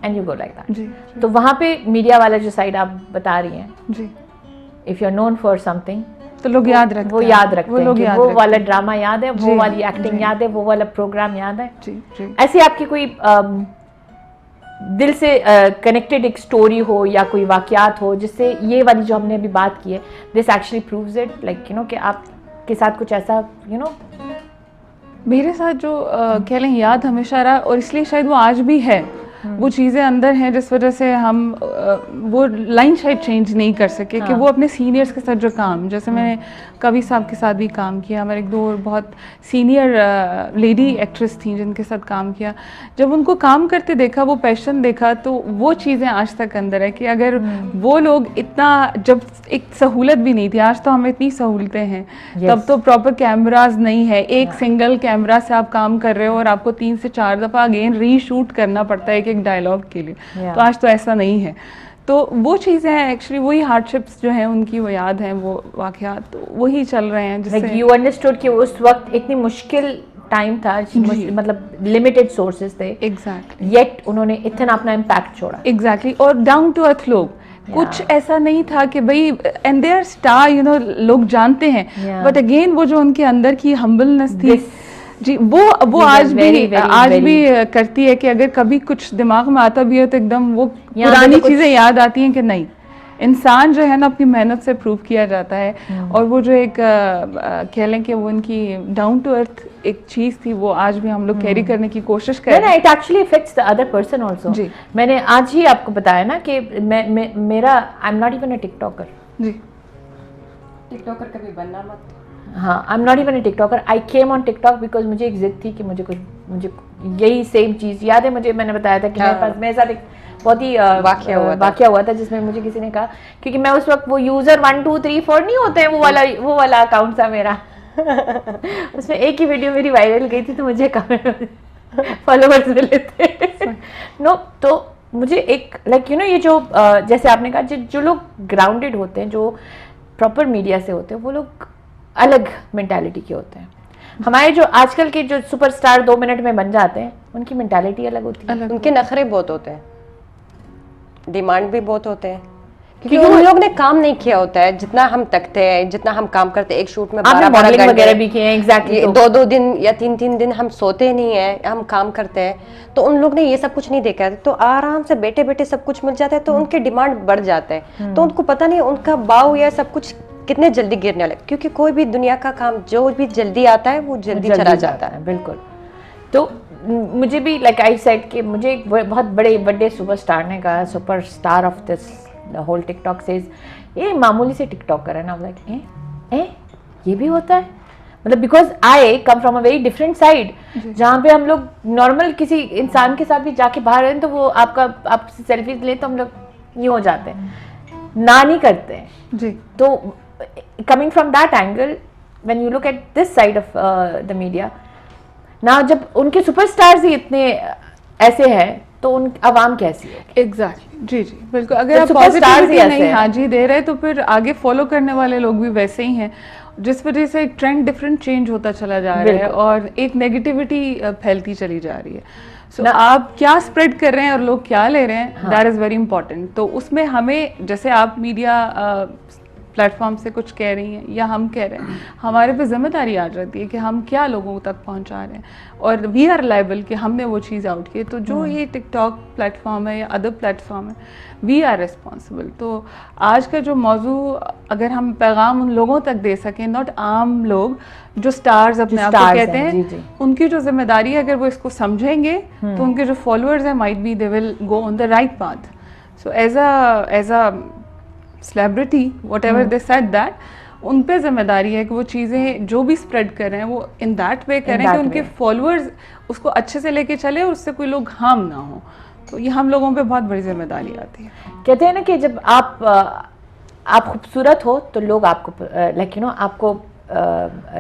[SPEAKER 2] and you go like that.
[SPEAKER 5] जी
[SPEAKER 2] तो वहाँ पे मीडिया वाला जो साइड आप बता रही हैं,
[SPEAKER 5] जी,
[SPEAKER 2] if you are known for something
[SPEAKER 5] तो लोग याद रखते
[SPEAKER 2] वो
[SPEAKER 5] हैं,
[SPEAKER 2] याद रखते
[SPEAKER 5] वो
[SPEAKER 2] हैं
[SPEAKER 5] लोग
[SPEAKER 2] कि
[SPEAKER 5] याद
[SPEAKER 2] वो
[SPEAKER 5] रखते
[SPEAKER 2] वाला
[SPEAKER 5] हैं।
[SPEAKER 2] ड्रामा याद है, वो
[SPEAKER 5] जी,
[SPEAKER 2] वाली एक्टिंग
[SPEAKER 5] जी।
[SPEAKER 2] याद है, वो वाला प्रोग्राम याद है।
[SPEAKER 5] जी जी,
[SPEAKER 2] ऐसी आपकी कोई दिल से कनेक्टेड एक स्टोरी हो या कोई वाकयात हो जिससे ये वाली जो हमने अभी बात की है, this actually proves it, like you no कि आपके साथ कुछ ऐसा यू नो।
[SPEAKER 5] मेरे साथ जो कह लें याद हमेशा रहा, और इसलिए शायद वो आज भी है, वो चीज़ें अंदर हैं जिस वजह से हम वो लाइन शायद चेंज नहीं कर सके कि वो अपने सीनियर्स के साथ जो काम, जैसे मैंने कवि साहब के साथ भी काम किया, हमारे एक दो और बहुत सीनियर लेडी एक्ट्रेस थी जिनके साथ काम किया, जब उनको काम करते देखा, वो पैशन देखा, तो वो चीज़ें आज तक अंदर है कि अगर वो लोग इतना, जब एक सहूलत भी नहीं थी, आज तो हमें इतनी सहूलतें हैं, तब तो प्रॉपर कैमराज नहीं है, एक सिंगल कैमरा से आप काम कर रहे हो और आपको 3 से 4 दफ़ा अगेन रीशूट करना पड़ता है एक डायलॉग के लिए। तो आज तो ऐसा नहीं है, तो वो चीज़ें हैं एक्चुअली, वही हार्डशिप्स जो हैं उनकी वो याद हैं, वो वाक़यात तो वही चल रहे हैं जिससे
[SPEAKER 2] यू अंडरस्टूड कि उस वक्त इतनी मुश्किल टाइम था, मतलब लिमिटेड सोर्सेज थे,
[SPEAKER 5] एग्जैक्टली
[SPEAKER 2] येट उन्होंने इतना अपना इम्पैक्ट छोड़ा।
[SPEAKER 5] एग्जैक्टली, और डाउन टू अर्थ लोग, कुछ ऐसा नहीं था कि भाई and they are star, you know, लोग जानते हैं, बट अगेन वो जो उनके अंदर की हम्बलनेस थी जी, वो आज भी करती है कि अगर कभी कुछ दिमाग में आता भी है तो एकदम वो पुरानी चीजें याद आती हैं कि नहीं, इंसान जो है ना अपनी मेहनत से प्रूव किया जाता है, और वो जो एक कह लें कि वो उनकी डाउन टू अर्थ एक चीज थी, वो आज भी हम लोग कैरी करने की कोशिश कर रहे हैं।
[SPEAKER 2] It actually affects the other person also. मैंने आज ही आपको बताया ना कि मेरा I am not even a TikToker.
[SPEAKER 5] जी,
[SPEAKER 4] टिकटॉकर कभी बनना मत।
[SPEAKER 2] हाँ, I am not even a TikToker, I came on TikTok because मुझे एक जिद थी कि मुझे यही सेम चीज़ याद है, मैंने बताया था कि मेरे पास मेरे साथ एक बहुत ही वाकया हुआ था जिसमें मुझे किसी ने कहा, क्योंकि मैं उस वक्त वो यूज़र 1 2 3 4 नहीं होते हैं, वो वाला अकाउंट था मेरा उसमें एक ही वीडियो मेरी वायरल गई थी तो मुझे कमेंट फॉलोअर्स मिले थे नो, तो मुझे एक लाइक यू नो ये जो जैसे आपने कहा जो लोग ग्राउंडेड होते हैं, जो प्रॉपर मीडिया से होते हैं, वो लोग अलग मेंटालिटी के होते हैं। हमारे जो आजकल के जो सुपरस्टार 2 मिनट में बन जाते हैं, उनकी मेंटालिटी अलग होती है,
[SPEAKER 4] उनके नखरे बहुत होते हैं, डिमांड भी बहुत होते हैं, क्योंकि उन लोग ने काम नहीं किया होता है जितना हम तकते हैं, जितना हम काम करते हैं। एक शूट में 12 घंटे
[SPEAKER 2] वगैरह भी किए हैं, एग्जैक्टली
[SPEAKER 4] 2 दिन या 3 दिन हम सोते नहीं है, हम काम करते हैं, तो उन लोग ने ये सब कुछ नहीं देखा है, तो आराम से बैठे बैठे सब कुछ मिल जाता है, तो उनके डिमांड बढ़ जाते हैं, तो उनको पता नहीं उनका भाव या सब कुछ कितने जल्दी गिरने लगे, क्योंकि कोई भी दुनिया का काम जो भी जल्दी आता है वो जल्दी चला जाता है।
[SPEAKER 2] बिल्कुल। तो मुझे भी लाइक आई सेड कि मुझे एक बहुत बड़े सुपरस्टार ने कहा, superstar of this whole TikTok says, ये मामूली से टिकटॉकर है ना, लाइक ये भी होता है, मतलब because I come from a very different side, जहाँ पे हम लोग नॉर्मल किसी इंसान के साथ भी जाके बाहर हैं तो वो आपसे सेल्फीज ले तो हम लोग यूँ हो जाते हैं, ना नहीं करते हैं
[SPEAKER 5] जी।
[SPEAKER 2] तो coming from that angle when you look at this side of the media ना, जब उनके सुपरस्टार्स ही इतने ऐसे हैं तो उन आवाम कैसी है?
[SPEAKER 5] एग्जैक्टली जी जी बिल्कुल। अगर आप
[SPEAKER 2] सुपरस्टार्स ही
[SPEAKER 5] पॉजिटिविटी
[SPEAKER 2] ऐसे
[SPEAKER 5] नहीं
[SPEAKER 2] हैं।
[SPEAKER 5] हाँ जी दे रहे तो फिर आगे फॉलो करने वाले लोग भी वैसे ही हैं, जिस वजह से एक ट्रेंड डिफरेंट चेंज होता चला जा रहा है और एक नेगेटिविटी फैलती चली जा रही है। सो आप क्या स्प्रेड कर रहे हैं और लोग क्या ले रहे हैं, दैट इज़ वेरी इंपॉर्टेंट। तो उसमें हमें, जैसे आप मीडिया प्लेटफॉर्म से कुछ कह रही हैं या हम कह रहे हैं, हमारे पे जिम्मेदारी आ जाती है कि हम क्या लोगों तक पहुंचा रहे हैं, और वी आर लायबल कि हमने वो चीज़ आउट की। तो जो ये टिकटॉक प्लेटफॉर्म है या अदर प्लेटफॉर्म है, वी आर रिस्पॉन्सिबल। तो आज का जो मौजू, अगर हम पैगाम उन लोगों तक दे सकें, नॉट आम लोग जो स्टार्स अपने आप को कहते हैं,
[SPEAKER 2] जी।
[SPEAKER 5] उनकी जो जिम्मेदारी है, अगर वो इसको समझेंगे तो उनके जो फॉलोअर्स हैं might be they will go on the right path. So as a celebrity whatever they said that, उन पे जिम्मेदारी है कि वो चीज़ें जो भी स्प्रेड कर रहे हैं वो इन दैट वे करें कि उनके फॉलोअर्स उसको अच्छे से लेके चले और उससे कोई लोग हार्म ना हो। तो ये हम लोगों पे बहुत बड़ी जिम्मेदारी आती है।
[SPEAKER 2] कहते हैं ना कि जब आप खूबसूरत हो तो लोग आपको लाइक यू नो आपको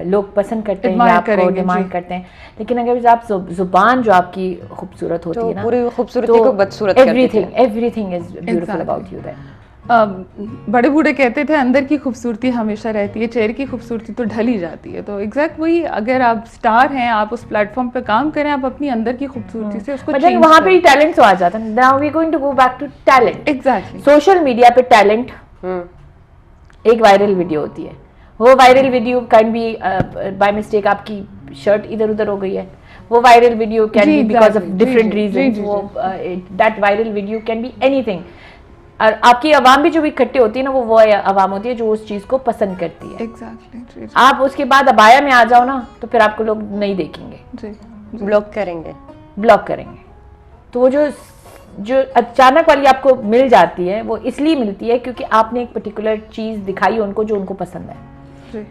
[SPEAKER 2] लोग पसंद करते हैं या आपको डिमांड करते हैं, लेकिन अगर आप जुबान जो आपकी खूबसूरत होती है ना,
[SPEAKER 4] पूरी खूबसूरती को बदसूरत कर देती है।
[SPEAKER 2] Everything is beautiful about you that.
[SPEAKER 5] बड़े बूढ़े कहते थे अंदर की खूबसूरती हमेशा रहती है, चेहरे की खूबसूरती तो ढल ही जाती है। तो एग्जैक्ट वही, अगर आप स्टार हैं, आप उस प्लेटफॉर्म पे काम करें, आप अपनी अंदर की खूबसूरती से उसको चेंज
[SPEAKER 2] वहाँ पे टैलेंट आ जाता है। Now we going to go back to talent.
[SPEAKER 5] Exactly.
[SPEAKER 2] Social media पे टैलेंट एक वायरल वीडियो होती है, वो viral video can be by mistake आपकी शर्ट इधर उधर हो गई है, वो viral video can be because of different reasons, वो that viral video can be anything. और आपकी आवाम भी जो इकट्ठे होती है ना, वो आवाम होती है जो उस चीज को पसंद करती है।
[SPEAKER 5] एग्जैक्टली।
[SPEAKER 2] आप उसके बाद अबाया में आ जाओ ना तो फिर आपको लोग नहीं देखेंगे,
[SPEAKER 4] ब्लॉक करेंगे।
[SPEAKER 2] तो वो जो अचानक वाली आपको मिल जाती है वो इसलिए मिलती है क्योंकि आपने एक पर्टिकुलर चीज दिखाई उनको जो उनको पसंद है।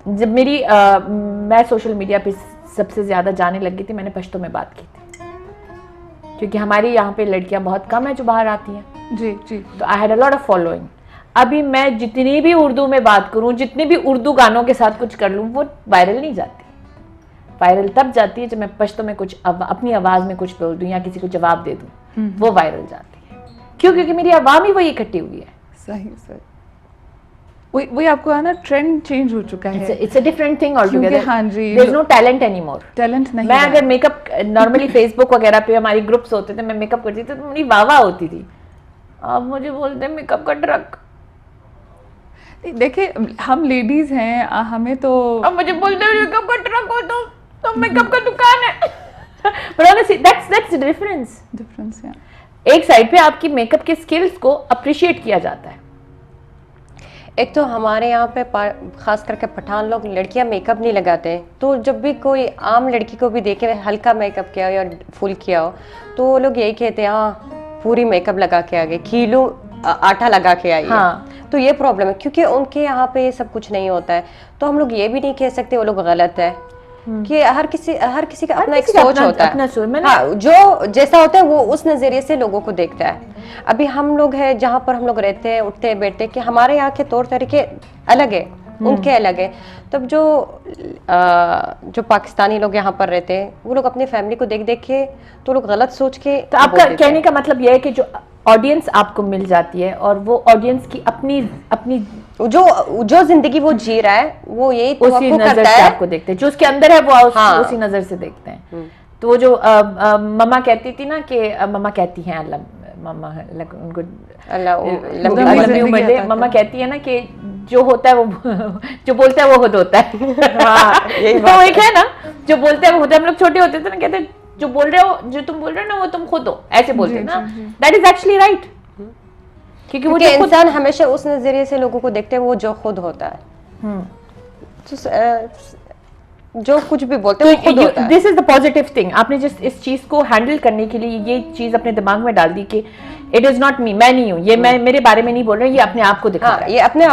[SPEAKER 2] जब मैं सोशल मीडिया पे सबसे ज्यादा जाने लगी थी, मैंने पश्तो में बात की थी, क्योंकि हमारे यहाँ पे लड़कियां बहुत कम है जो बाहर आती हैं।
[SPEAKER 5] जी जी।
[SPEAKER 2] तो I had a lot of following. अभी मैं जितनी भी उर्दू में बात करूं, जितने भी उर्दू गानों के साथ कुछ कर लूं, वो वायरल नहीं जाती। वायरल तब जाती है जब मैं पश्तो में कुछ अपनी आवाज में कुछ बोल दूं या किसी को जवाब दे दूं, वो वायरल जाती है। क्यों? क्योंकि मेरी आवाम ही वही इकट्ठी हुई है।
[SPEAKER 5] सही सही। वही आपको है ना, ट्रेंड चेंज हो चुका है।
[SPEAKER 2] It's a different thing altogether.
[SPEAKER 5] हाँ जी,
[SPEAKER 2] there is no talent anymore.
[SPEAKER 5] Talent नहीं।
[SPEAKER 2] मैं अगर मेकअप नॉर्मली फेसबुक वगैरह पे हमारी ग्रुप्स होते थे, मैं मेकअप करती थी तो मेरी वाह होती थी। अब मुझे बोलते हैं मेकअप का ट्रक।
[SPEAKER 5] देखिए हम लेडीज हैं, हमें तो
[SPEAKER 2] अब मुझे बोलते हैं मेकअप का ट्रक हो तो मेकअप का दुकान है। But honestly, that's the difference.
[SPEAKER 5] Difference है।
[SPEAKER 2] एक साइड पे आपकी मेकअप के स्किल्स को अप्रिशिएट किया जाता है।
[SPEAKER 4] एक तो हमारे यहाँ पे खास करके पठान लोग लड़कियाँ मेकअप नहीं लगाते, तो जब भी कोई आम लड़की को भी देखे हल्का मेकअप किया हो या फुल किया हो तो वो लोग यही कहते हैं हाँ पूरी मेकअप लगा के आ गई, खीलू आटा लगा के आई
[SPEAKER 2] हाँ।
[SPEAKER 4] है। तो ये प्रॉब्लम है क्योंकि उनके यहाँ पे ये सब कुछ नहीं होता है। तो हम लोग ये भी नहीं कह सकते वो लोग गलत है कि हर किसी का अपना एक सोच होता है। हाँ, जो जैसा होता है वो उस नजरिए से लोगों को देखता है। अभी हम लोग हैं जहाँ पर हम लोग रहते हैं, उठते हैं बैठते हैं, कि हमारे यहाँ के तौर तरीके अलग है, उनके अलग है। तब जो पाकिस्तानी लोग यहाँ पर रहते हैं वो लोग अपनी फैमिली को देख देख के तो लोग गलत सोच के।
[SPEAKER 2] तो आपका कहने का मतलब यह है कि जो ऑडियंस आपको मिल जाती है और वो ऑडियंस की अपनी
[SPEAKER 4] जो जिंदगी वो जी रहा है वो यही तो
[SPEAKER 2] उसी नजर से आपको देखते हैं, जो उसके अंदर है वो उसी नजर से देखते हैं। तो वो जो मम्मा कहती थी ना कि मम्मा कहती हैं मम्मा उनको मम्मा कहती है ना कि जो होता है वो जो बोलता है वो खुद होता है। तो एक है ना जो बोलता है वो होता है। हम लोग छोटे होते थे ना, कहते जो बोल रहे हो, जो तुम बोल रहे हो ना वो तुम खुद हो, ऐसे बोलते हैं ना। दैट इज एक्चुअली राइट, क्योंकि वो
[SPEAKER 4] इंसान हमेशा उस नजरिए से लोगों को देखते हैं वो जो खुद होता है। जो कुछ भी बोलते हैं वो खुद होता है।
[SPEAKER 2] This is the positive thing. आपने जिस इस चीज को हैंडल करने के लिए ये चीज अपने दिमाग में डाल दी कि इट इज नॉट मी, मैं नहीं हूँ ये, मैं मेरे बारे में नहीं बोल रहा, ये अपने आप को दिखा रहा है,
[SPEAKER 4] ये अपने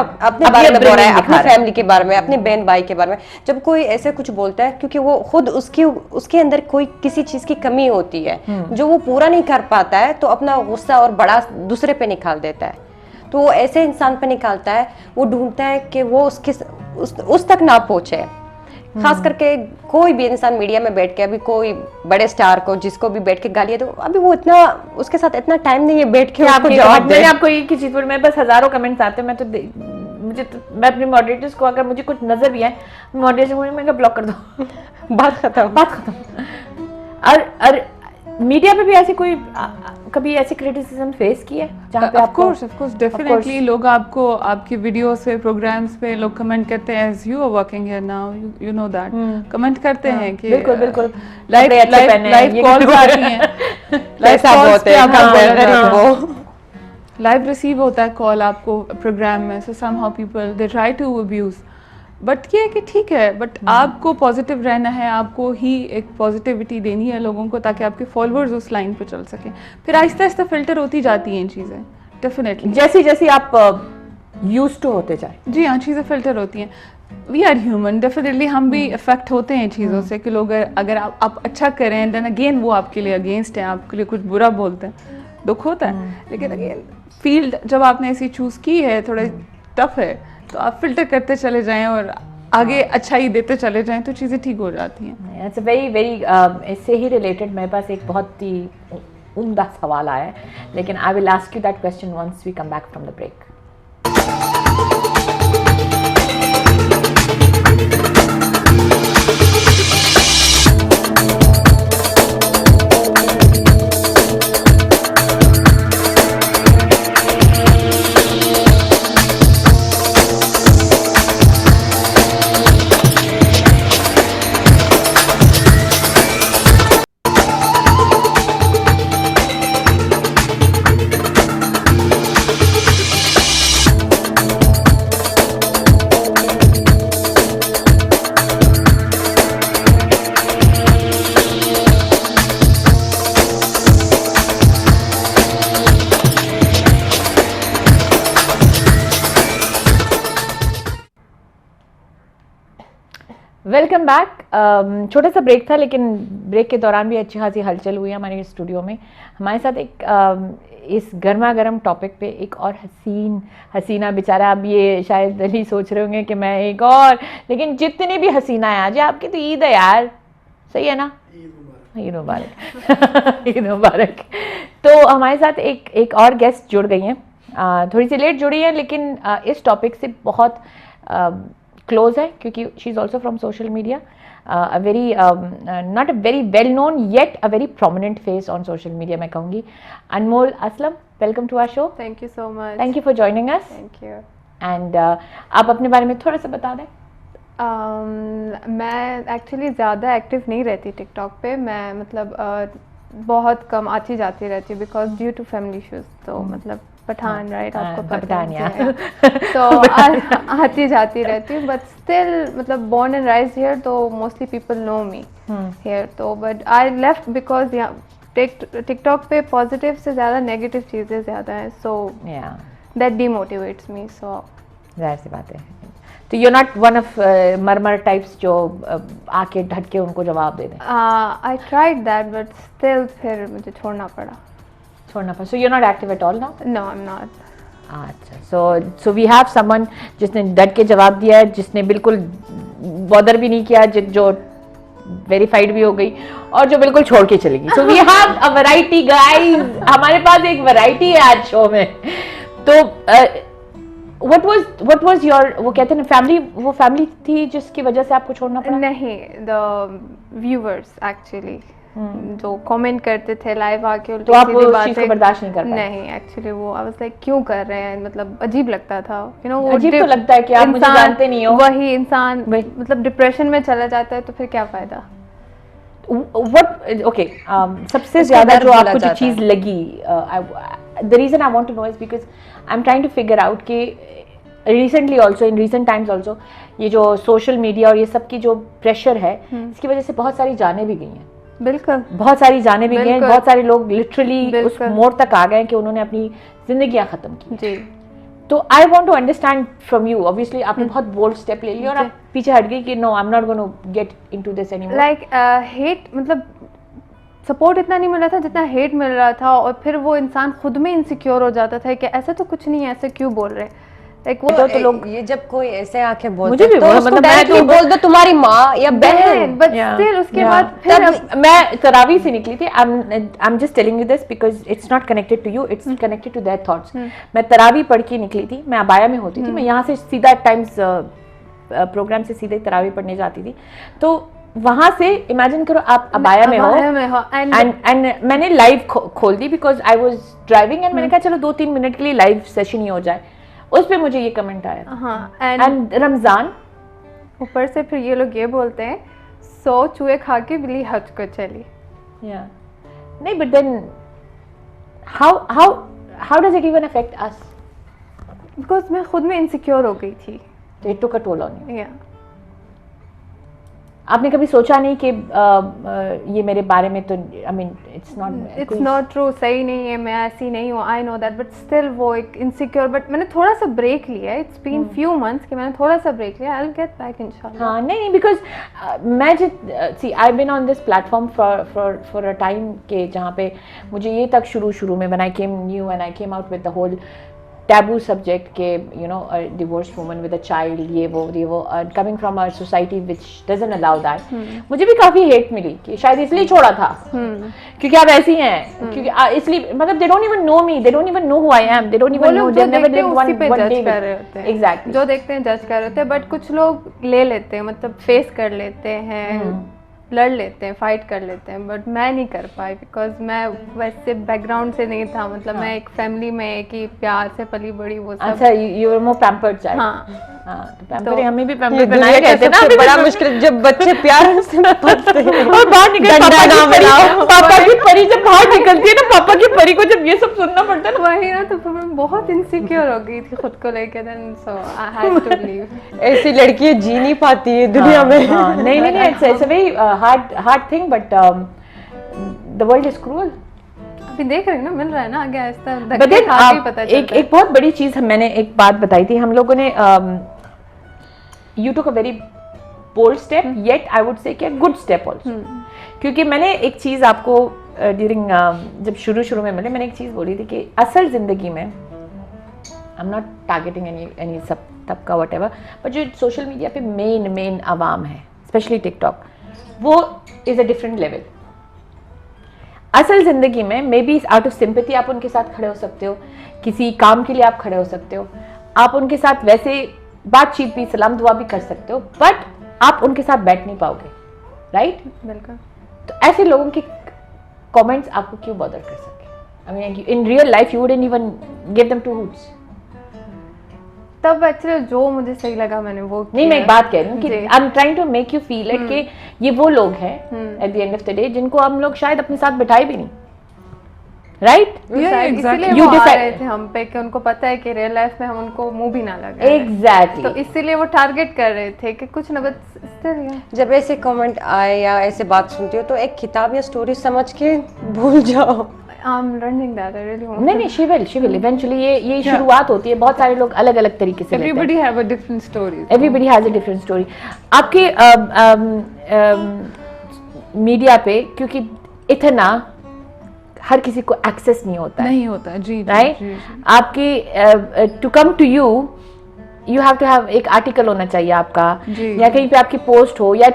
[SPEAKER 4] बारे में बोल रहा है, अपनी फैमिली के बारे में, अपने बहन भाई के बारे में। जब कोई ऐसे कुछ बोलता है, क्योंकि वो खुद उसके अंदर कोई किसी चीज की कमी होती है जो वो पूरा नहीं कर पाता है, तो अपना गुस्सा और बड़ा दूसरे पे निकाल देता है। तो वो ऐसे इंसान पे निकालता है, वो ढूंढता है कि वो उस तक ना पहुंचे। खास करके कोई भी इंसान मीडिया में बैठ के, अभी कोई बड़े स्टार को जिसको भी बैठ के गालियां दो, अभी वो इतना उसके साथ इतना टाइम नहीं है बैठ के उसको जवाब दे।
[SPEAKER 2] मैंने आपको एक ही चीज बोली, मेरे पास हजारों कमेंट्स आते हैं, मैं अपने मॉडरेटर्स को अगर मुझे कुछ नजर भी आए, मॉडरेटर बोले मैं ब्लॉक कर दो, बात खत्म। और मीडिया पे भी ऐसे कोई कभी ऐसे क्रिटिसिज्म फेस किया है जहाँ पे
[SPEAKER 5] ऑफ कोर्स डेफिनेटली लोग आपको आपकी वीडियोस पे, प्रोग्राम्स पे लोग कमेंट करते हैं, as you are working here now, you know that, comment करते हैं कि
[SPEAKER 2] बिल्कुल
[SPEAKER 5] लाइव कॉल्स आ रही हैं, लाइव रिसीव होता है कॉल आपको प्रोग्राम में, so somehow people they try to abuse, but ये है कि ठीक है, बट आपको पॉजिटिव रहना है, आपको ही एक पॉजिटिविटी देनी है लोगों को, ताकि आपके फॉलोअर्स उस लाइन पे चल सकें। फिर आहिस्ता आहिस्ता फिल्टर होती जाती हैं चीज़ें, डेफिनेटली
[SPEAKER 2] जैसे आप यूज टू होते जाए।
[SPEAKER 5] जी हाँ, चीज़ें फिल्टर होती हैं। वी आर ह्यूमन, डेफिनेटली हम भी इफेक्ट होते हैं चीज़ों से, कि लोग अगर आप अच्छा करें, देन अगेन वो आपके लिए अगेंस्ट हैं, आपके लिए कुछ बुरा बोलते हैं, दुख होता है। लेकिन अगेन फील्ड जब आपने ऐसी चूज़ की है, थोड़ा टफ है, तो आप फिल्टर करते चले जाएं और आगे अच्छा ही देते चले जाएं, तो चीज़ें ठीक हो जाती हैं।
[SPEAKER 2] इट्स वेरी इससे ही रिलेटेड मेरे पास एक बहुत ही उम्दा सवाल आया है, लेकिन I will ask you that question once we come back from the break. Welcome back. छोटा सा ब्रेक था, लेकिन ब्रेक के दौरान भी अच्छी खासी हलचल हुई हमारे स्टूडियो में। हमारे साथ एक इस गर्मा गर्म टॉपिक पे एक और हसीना बेचारा, अब ये शायद अली सोच रहे होंगे कि मैं एक और, लेकिन जितनी भी हसीना है आज, आपकी तो ईद है यार, सही है ना? ईद मुबारक। ईद मुबारक। तो हमारे साथ एक और गेस्ट जुड़ गई हैं, थोड़ी सी लेट जुड़ी हैं, लेकिन इस टॉपिक से बहुत क्लोज है, क्योंकि she is also from social media, a very not a very well known yet a very prominent face on social media, मैं कहूँगी। Anmol Aslam, welcome to our show.
[SPEAKER 6] Thank you so much.
[SPEAKER 2] Thank you for joining us.
[SPEAKER 6] Thank you.
[SPEAKER 2] And आप अपने बारे में थोड़ा सा बता दें।
[SPEAKER 6] मैं एक्चुअली ज़्यादा एक्टिव नहीं रहती टिकटॉक पे, मैं मतलब बहुत कम आती जाती रहती हूँ, because due to family issues. तो मतलब पठान, राइट, आपको पता है, तो आती जाती रहती हूँ, बट स्टिल मतलब बोर्न एंड राइज हियर, तो mostly people know me here. तो बट आई लेफ्ट बिकॉज यहाँ टिकटॉक पे पॉजिटिव से ज़्यादा नेगेटिव चीज़ें ज़्यादा हैं, सो दैट डीमोटिवेट्स मी। सो
[SPEAKER 2] जाहिर सी बात है, तो you not one of murmur types जो आके ढट के उनको जवाब दे दें।
[SPEAKER 6] I tried that, but still फिर मुझे छोड़ना पड़ा।
[SPEAKER 2] So you're not active at all now?
[SPEAKER 6] No, I'm not.
[SPEAKER 2] अच्छा, so we have someone जिसने डट के जवाब दिया है, जिसने बिल्कुल बॉदर भी नहीं किया, जो वेरीफाइड भी हो गई, और जो बिल्कुल छोड़ के चलेगी। So we have a variety guys, हमारे पास एक वैरायटी है आज शो में। तो what was your, वो कहते हैं ना फैमिली, वो फैमिली थी जिसकी वजह से आपको छोड़ना पड़ा?
[SPEAKER 6] नहीं, the viewers actually जो कमेंट करते थे लाइव आके,
[SPEAKER 2] तो आप वो चीज़ को बर्दाश्त नहीं कर पाए?
[SPEAKER 6] नहीं, एक्चुअली वो आई वाज लाइक क्यों कर रहे हैं, मतलब अजीब लगता था, यू नो। वो
[SPEAKER 2] अजीब तो लगता है कि आप मुझे जानते नहीं हो,
[SPEAKER 6] वही इंसान मतलब डिप्रेशन में चला जाता है, तो फिर क्या फायदा।
[SPEAKER 2] ओके, सबसे ज्यादा जो आपको जो चीज लगी, the reason I want to know is because I am trying to figure out कि recently also, in recent times also, ये जो सोशल मीडिया और ये सब की जो प्रेशर है, इसकी वजह से बहुत सारी जानें भी गई हैं।
[SPEAKER 6] बिल्कुल
[SPEAKER 2] बहुत सारी जाने भी गए,
[SPEAKER 6] बिल्कुल।
[SPEAKER 2] बहुत सारे लोग लिटरली उस
[SPEAKER 6] बिल्कुल।
[SPEAKER 2] मोड़ तक आ गए कि उन्होंने अपनी जिंदगियां खत्म की।
[SPEAKER 6] जी
[SPEAKER 2] तो I want to understand from you, obviously आपने बहुत बोल्ड स्टेप ले लिया और आप पीछे हट गई कि no I am not gonna get into this anymore.
[SPEAKER 6] Like hate, मतलब सपोर्ट इतना नहीं मिल रहा था जितना हेट मिल रहा था, और फिर वो इंसान खुद में इनसिक्योर हो जाता था कि ऐसा तो कुछ नहीं है, ऐसे क्यों बोल रहे। लाइक वो
[SPEAKER 4] तो लोग ये जब कोई ऐसे आके बोलते
[SPEAKER 2] मुझे भी
[SPEAKER 4] तो
[SPEAKER 2] बोला,
[SPEAKER 4] उसको
[SPEAKER 2] मतलब मैं
[SPEAKER 4] डायरेक्टली
[SPEAKER 2] तो
[SPEAKER 4] बोल दो तुम्हारी माँ या बहन।
[SPEAKER 6] बट स्टिल उसके बाद फिर
[SPEAKER 2] तब मैं तरावी से निकली थी। I am just telling you this because it's not connected to you, it's connected to their thoughts. मैं तरावी पढ़ के निकली थी, मैं अबाया में होती थी, मैं यहाँ से सीधा टाइम्स प्रोग्राम से सीधे तरावी पढ़ने जाती थी। तो वहां से इमेजिन करो आप अबाया में हो एंड मैंने लाइव खोल दी because I was driving and मैंने कहा चलो 2-3 मिनट के लिए लाइव सेशन ही हो जाए। उस पे मुझे ये कमेंट आया।
[SPEAKER 6] हाँ,
[SPEAKER 2] एंड रमजान
[SPEAKER 6] ऊपर से फिर ये लोग ये बोलते हैं 100 चूहे खा के बिल्ली हज को चली।
[SPEAKER 2] या नहीं, but then how does it even affect us?
[SPEAKER 6] Because मैं खुद में इनसिक्योर हो गई थी।
[SPEAKER 2] तो it took a toll on you.
[SPEAKER 6] या
[SPEAKER 2] आपने कभी सोचा नहीं कि ये मेरे बारे में तो I mean
[SPEAKER 6] it's not true, सही नहीं है, मैं ऐसी नहीं हूँ, I know that, but still वो एक इनसिक्योर। बट मैंने थोड़ा सा ब्रेक लिया, इट्स बीन फ्यू मंथ्स कि मैंने थोड़ा सा ब्रेक लिया। आई विल गेट बैक इंशाल्लाह।
[SPEAKER 2] हाँ नहीं बिकॉज मैं see I been on this platform for a time के जहाँ पे मुझे ये तक शुरू में when I came new and I came out with the whole taboo subject के you know divorce woman with a child, ये वो coming from a society which doesn't allow that. मुझे भी काफी हेट मिली कि शायद इसलिए छोड़ा था क्योंकि आप ऐसी हैं, क्योंकि इसलिए मतलब they don't even know me, they don't even know who I am, they don't even know, they never lived one day
[SPEAKER 6] कर रहे होते हैं।
[SPEAKER 2] एग्जैक्टली,
[SPEAKER 6] जो देखते हैं जज कर रहे होते हैं, बट कुछ लोग ले लेते हैं, मतलब फेस कर लेते हैं, लड़ लेते हैं, फाइट कर लेते हैं। बट मैं नहीं कर पाई बिकॉज मैं वैसे बैकग्राउंड से नहीं था, मतलब मैं एक फैमिली में एक ही प्यार से पली बड़ी वो सब।
[SPEAKER 2] अच्छा, you were more pampered child.
[SPEAKER 6] हाँ
[SPEAKER 2] तो पैम्पर हमें भी पैम्पर बनाए
[SPEAKER 4] दुनिया
[SPEAKER 2] गए थे
[SPEAKER 4] का
[SPEAKER 2] ना।
[SPEAKER 4] सबसे बड़ा मुश्किल जब बच्चे प्यार से पलते हैं
[SPEAKER 2] और बाहर निकल पापा की परी जब बाहर निकलती है ना, पापा की परी को जब ये सब सुनना पड़ता है ना,
[SPEAKER 6] वही ना, तो फिर मैं बहुत इनसिक्योर हो गई थी खुद को लेकर। Then so I had to leave.
[SPEAKER 4] ऐसी लड़कियां जी नहीं पाती है दुनिया में।
[SPEAKER 2] नहीं it's a very hard thing, but the world is cruel.
[SPEAKER 6] अभी देख रहे हैं ना, मिल रहा है ना आगे आहिस्ता,
[SPEAKER 2] But
[SPEAKER 6] धक्के
[SPEAKER 2] then,
[SPEAKER 6] खा के पता चलता है।
[SPEAKER 2] एक बहुत बड़ी चीज मैंने एक बात बताई थी, हम लोगों ने you took a very bold step, yet I would say good step also. क्योंकि मैंने एक चीज आपको ड्यूरिंग जब शुरू में मैंने एक चीज बोली थी कि असल जिंदगी में आई एम नॉट टारगेटिंग एनी सब तबका वट एवर, बट जो सोशल मीडिया पे मेन आवाम है, स्पेशली टिकटॉक, वो इज अ डिफरेंट लेवल। असल जिंदगी में may be out of sympathy आप उनके साथ खड़े हो सकते हो, किसी काम के लिए आप खड़े हो सकते हो, आप उनके साथ वैसे बातचीत भी, सलाम दुआ भी कर सकते हो, बट आप उनके साथ बैठ नहीं पाओगे, राइट?
[SPEAKER 6] बिल्कुल।
[SPEAKER 2] तो ऐसे लोगों के कमेंट्स आपको क्यों बॉदर कर सके? I mean in real life you wouldn't even give them two hoots.
[SPEAKER 6] तब एक्चुअली जो मुझे सही लगा मैंने वो
[SPEAKER 2] नहीं, मैं एक बात कह रही हूँ कि I am trying to make you feel it कि ये वो लोग हैं at the end of the day जिनको हम लोग शायद अपने साथ बिठाए भी नहीं, राइट?
[SPEAKER 6] इसीलिए
[SPEAKER 2] You
[SPEAKER 6] वो आ
[SPEAKER 2] decide-
[SPEAKER 6] रहे थे हम पे कि उनको पता है कि रियल लाइफ में हम उनको मुंह भी ना लगे।
[SPEAKER 2] एग्जैक्टली।
[SPEAKER 6] तो इसीलिए वो टारगेट कर रहे थे कि कुछ ना, बस still,
[SPEAKER 4] जब ऐसे कमेंट आए या ऐसे बात सुनती हो तो एक किताब या स्टोरी समझ के भूल जाओ।
[SPEAKER 6] I'm learning that, I really want
[SPEAKER 2] नहीं she will eventually ये शुरुआत होती है, बहुत सारे लोग अलग अलग तरीके से
[SPEAKER 5] Everybody have a different story.
[SPEAKER 2] Everybody has a different story. आपके मीडिया पे क्योंकि इतना हर किसी को एक्सेस नहीं होता है,
[SPEAKER 5] नहीं होता जी,
[SPEAKER 2] राइट? आपकी to come to you have to have एक आर्टिकल होना चाहिए आपका, या कहीं पे आपकी पोस्ट हो, या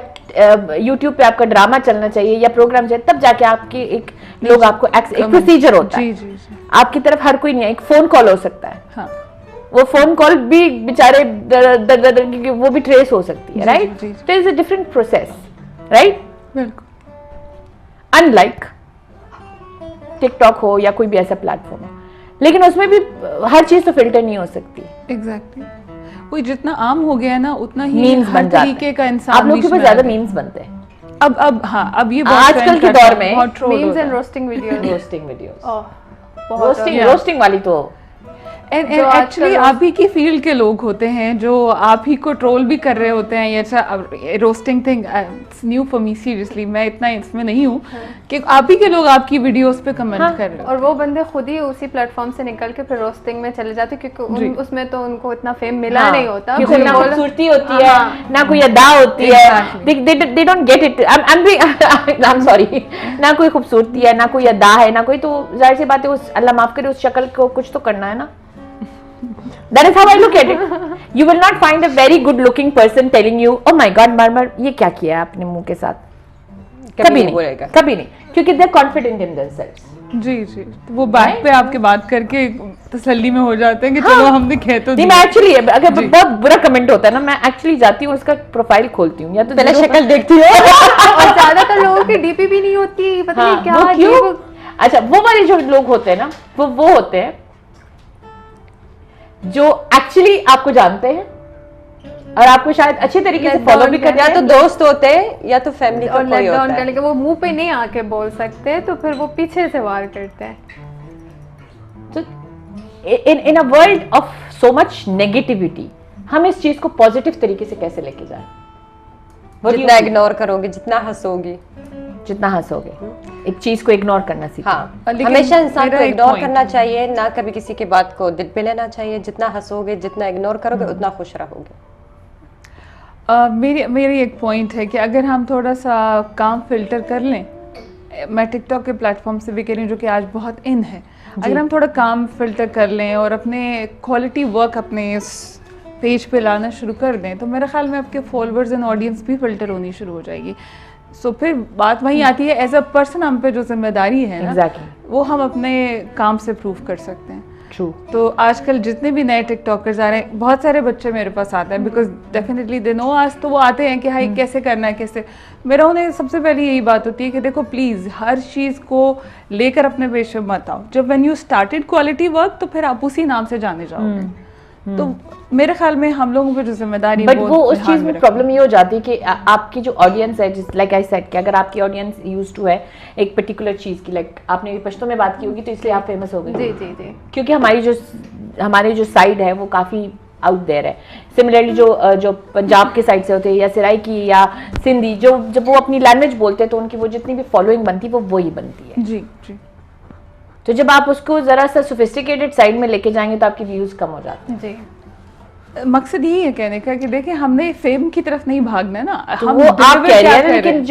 [SPEAKER 2] यूट्यूब पे आपका ड्रामा चलना चाहिए या प्रोग्राम चाहिए, तब जाके आपके एक लोग आपको एक प्रोसीजर होता है। आपकी तरफ हर कोई नहीं है। एक फोन कॉल हो सकता है,
[SPEAKER 5] हाँ।
[SPEAKER 2] वो फोन कॉल भी बेचारे क्योंकि वो भी ट्रेस हो सकती है, right? It is a different process, right?
[SPEAKER 5] बिल्कुल।
[SPEAKER 2] अनलाइक टिकटॉक हो या कोई भी ऐसा प्लेटफॉर्म हो, लेकिन उसमें भी हर चीज तो फिल्टर नहीं हो सकती।
[SPEAKER 5] एग्जैक्टली। वो जितना आम हो गया ना उतना ही
[SPEAKER 2] मीम्स बन जाते
[SPEAKER 5] तरीके का इंसान
[SPEAKER 2] आप लोग के पास ज्यादा मीम्स बनते हैं
[SPEAKER 5] अब हाँ, अब ये
[SPEAKER 2] आजकल के दौर में
[SPEAKER 6] memes and roasting videos।
[SPEAKER 2] Roasting videos,
[SPEAKER 6] बहुत
[SPEAKER 2] रोस्टिंग वाली तो
[SPEAKER 5] एंड
[SPEAKER 6] जो आजकल
[SPEAKER 5] एक्चुअली आप ही की फील्ड के लोग होते हैं जो आप ही को ट्रोल भी कर रहे होते हैं। ये roasting thing it's new for me seriously, मैं इतना इसमें नहीं हूँ कि आप ही के लोग आपकी वीडियोस पे कमेंट कर रहे हो।
[SPEAKER 6] और वो बंदे खुद ही उसी प्लेटफॉर्म से निकल के फिर रोस्टिंग में चले जाते, क्योंकि उसमें तो उनको इतना फेम मिला नहीं होता,
[SPEAKER 2] क्योंकि ना खूबसूरती होती है ना कोई अदा होती है, they don't get it, I'm sorry, ना कोई खूबसूरती है ना कोई अदा है ना कोई, तो जाहिर सी बात है उस अल्लाह माफ करे उस शक्ल को कुछ तो करना है ना। That is how I look at it. You will not find a very good looking person telling you, oh my God, मरमर ये क्या किया है आपने मुंह के साथ, कभी नहीं बोलेगा, कभी नहीं, क्योंकि they're confident in themselves.
[SPEAKER 5] जी जी, तो वो बैक पे आपके बात करके तसल्ली में हो जाते हैं कि चलो हमने कह तो
[SPEAKER 2] नहीं, मैं एक्चुअली अगर बहुत बुरा कमेंट होता है ना, मैं एक्चुअली जाती हूँ उसका प्रोफाइल खोलती हूँ या तो पहले शक्ल देखती हूँ
[SPEAKER 6] और ज्यादातर लोगों की डीपी भी नहीं होती, पता नहीं क्या
[SPEAKER 2] क्यों। अच्छा, वो वाले जो लोग होते हैं ना, वो होते हैं जो एक्चुअली आपको जानते हैं और आपको शायद अच्छे तरीके से फॉलो भी करते हैं,
[SPEAKER 4] या तो दोस्त होते हैं या तो फैमिली का
[SPEAKER 6] और
[SPEAKER 4] कोई होता
[SPEAKER 6] लॉकडाउन
[SPEAKER 4] है।
[SPEAKER 6] करने के वो मुंह पे नहीं आके बोल सकते, तो फिर वो पीछे से वार करते हैं।
[SPEAKER 2] तो in a world of so much negativity हम इस चीज को पॉजिटिव तरीके से कैसे लेके जाएं?
[SPEAKER 4] जितना इग्नोर करोगे, जितना हंसोगे,
[SPEAKER 2] जितना हंसोगे, एक चीज को इग्नोर करना सीखो।
[SPEAKER 4] हाँ,
[SPEAKER 5] लेकिन
[SPEAKER 4] हमेशा इंसान को
[SPEAKER 5] मेरा एक
[SPEAKER 4] इग्नोर
[SPEAKER 5] point
[SPEAKER 4] करना चाहिए, ना कभी किसी की बात को दिल पे लेना चाहिए। जितना हंसोगे, जितना इग्नोर करोगे, उतना खुश रहोगे।
[SPEAKER 5] मेरी एक पॉइंट है कि अगर हम थोड़ा सा काम फिल्टर कर लें, मैं टिकटॉक के प्लेटफॉर्म से भी कह रही हूँ जो कि आज बहुत इन है, अगर हम थोड़ा काम फिल्टर कर लें और अपने क्वालिटी वर्क अपने इस पेज पे लाना शुरू कर दें, तो मेरे ख्याल में आपके फॉलोअर्स एंड ऑडियंस भी फिल्टर होनी शुरू हो जाएगी। सो फिर बात वहीं आती है, एज अ पर्सन हम पे जो जिम्मेदारी है ना, वो हम अपने काम से प्रूव कर सकते हैं।
[SPEAKER 2] True.
[SPEAKER 5] तो आजकल जितने भी नए टिकटॉकर्स आ रहे हैं, बहुत सारे बच्चे मेरे पास आते हैं बिकॉज डेफिनेटली दे नो आज, तो वो आते हैं कि हाई कैसे करना है, कैसे। मेरा उन्हें सबसे पहले यही बात होती है कि देखो प्लीज़ हर चीज़ को लेकर अपने पेज पे मत आओ। जब when you started quality work, तो फिर आप उसी नाम से जाने जाओगे। तो मेरे ख्याल में हम लोगों पे जो जिम्मेदारी है,
[SPEAKER 2] बट वो उस चीज में प्रॉब्लम ये हो जाती है कि आपकी जो ऑडियंस है, जिस लाइक आई सेड कि अगर आपकी ऑडियंस यूज्ड टू है एक पर्टिकुलर चीज की, लाइक आपने भी पश्तो में बात की होगी तो इसलिए आप फेमस हो गए।
[SPEAKER 6] जी जी जी,
[SPEAKER 2] क्योंकि हमारी जो साइड है वो काफी आउट देयर है। सिमिलरली जो पंजाब के साइड से होते हैं या सराइकी या सिंधी, जब वो अपनी लैंग्वेज बोलते हैं तो उनकी वो जितनी भी फॉलोइंग बनती है वो वही बनती है।
[SPEAKER 5] जी जी।
[SPEAKER 2] तो जब आप उसको जरा सा सोफिस्टिकेटेड साइड में लेके जाएंगे तो आपके व्यूज कम हो जाते हैं।
[SPEAKER 6] जी,
[SPEAKER 5] मकसद यही है कहने का कि देखिए हमने फेम की तरफ नहीं भागना है ना,
[SPEAKER 2] तो
[SPEAKER 5] हम
[SPEAKER 2] वो आप
[SPEAKER 5] deliver
[SPEAKER 2] कह रहे
[SPEAKER 5] क्या
[SPEAKER 2] हैं,
[SPEAKER 5] कर रहे
[SPEAKER 2] लेकिन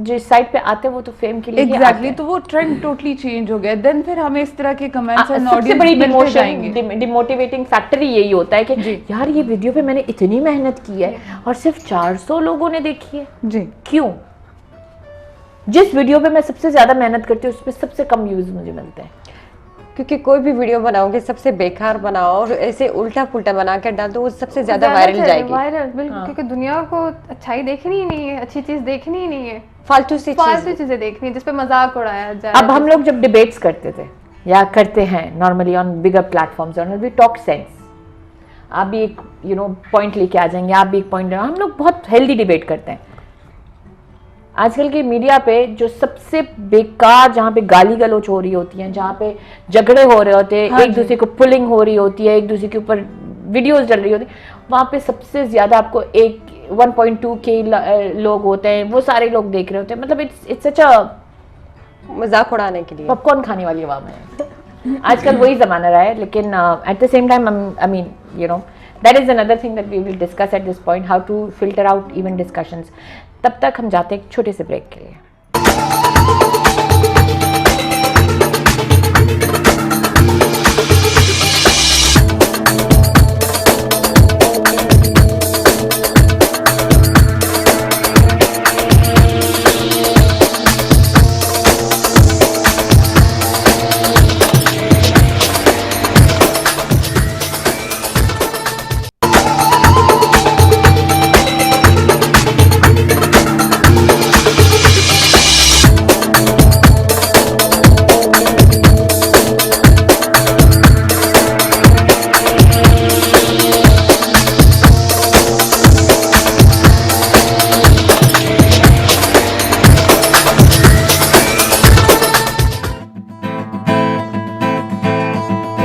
[SPEAKER 2] जो साइड पे आते हैं वो तो फेम के लिए ही आते
[SPEAKER 5] एग्जैक्टली
[SPEAKER 2] हैं।
[SPEAKER 5] तो वो ट्रेंड टोटली चेंज हो गया। देन फिर हमें इस तरह के कमेंट्स एंड
[SPEAKER 2] सबसे बड़ी
[SPEAKER 5] ऑडियंस जाएंगे।
[SPEAKER 2] डिमोटिवेटिंग फैक्टर यही होता है कि यार ये वीडियो पे मैंने इतनी मेहनत की है और सिर्फ 400 लोगों ने देखी है।
[SPEAKER 5] जी,
[SPEAKER 2] क्यों? जिस वीडियो पे मैं सबसे ज्यादा मेहनत करती हूँ उस पे सबसे कम व्यूज मुझे मिलते हैं।
[SPEAKER 4] क्योंकि कोई भी वीडियो बनाओगे सबसे बेकार बनाओ और ऐसे उल्टा पुल्टा बना कर डाल दो, वो सबसे ज्यादा वायरल जाएगी।
[SPEAKER 6] वायरल बिल्कुल, क्योंकि दुनिया को अच्छाई देखनी ही नहीं है, अच्छी चीज देखनी ही नहीं है,
[SPEAKER 4] फालतू
[SPEAKER 6] चीजें देखनी है जिसपे मजाक उड़ाया जाए।
[SPEAKER 2] अब हम लोग जब डिबेट्स करते थे या करते हैं normally on bigger platforms, we talk sense. आप भी एक पॉइंट लेके आ जाएंगे, आप भी एक पॉइंट, हम लोग बहुत हेल्दी डिबेट करते हैं। आजकल के मीडिया पे जो सबसे बेकार, जहाँ पे गाली गलौच हो रही होती है, जहाँ पे झगड़े हो रहे होते हैं, एक दूसरे को पुलिंग हो रही होती है, एक दूसरे के ऊपर वीडियोस डल रही होती है, वहाँ पे सबसे ज्यादा आपको 1.2 के लोग होते हैं, वो सारे लोग देख रहे होते हैं। मतलब इट्स सच अ
[SPEAKER 4] मजाक उड़ाने के लिए,
[SPEAKER 2] पॉपकॉर्न खाने वाली आवाम है। आजकल वही जमाना रहा है, लेकिन at the same time I mean that is another thing that we will discuss at this point, how to filter out even discussions. तब तक हम जाते हैं एक छोटे से ब्रेक के लिए।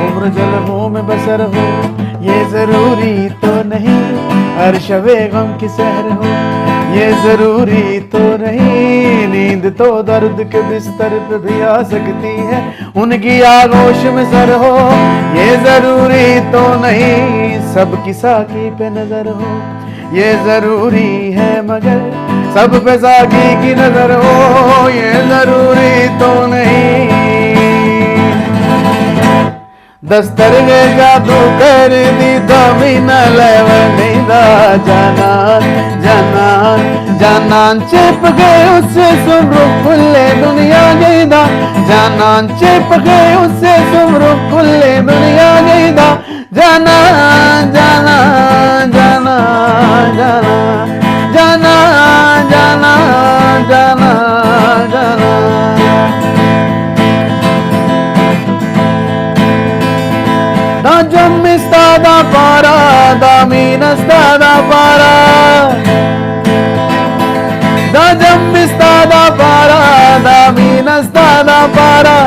[SPEAKER 3] उम्र जलवों में बस असर हो, ये जरूरी तो नहीं हर शबे गम की सहर हो, ये जरूरी तो नहीं नींद तो दर्द के बिस्तर पे भी आ सकती है, उनकी आगोश में सर हो, ये जरूरी तो नहीं सबकी साकी पे नजर हो, ये जरूरी है मगर सब पे साकी की नजर हो, ये जरूरी तो नहीं दस्तर गे जादू कर दी दमीन लेवनी दा जानान जानान जानान चिप गए उससे सुमरू खुले दुनिया गईदा, जानान चिप गए उससे सुमरू खुले दुनिया गईदा, जाना जाना जाना जाना जाना जाना जाना जाना da jam istada para da min istada para da jam istada para da min istada para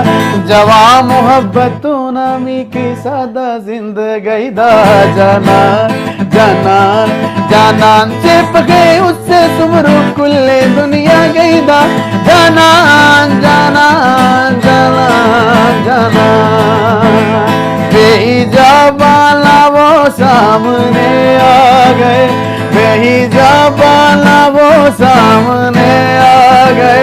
[SPEAKER 3] जवा मोहब्बतों नामी की सादा जिंदगी दा जाना जाना जाना चिप गए उससे सुमरू कुल्ले दुनिया गई दा, जाना जाना जाना जाना बेहिजाबाला वो सामने आ गए, बेहिजाबाला वो सामने आ गए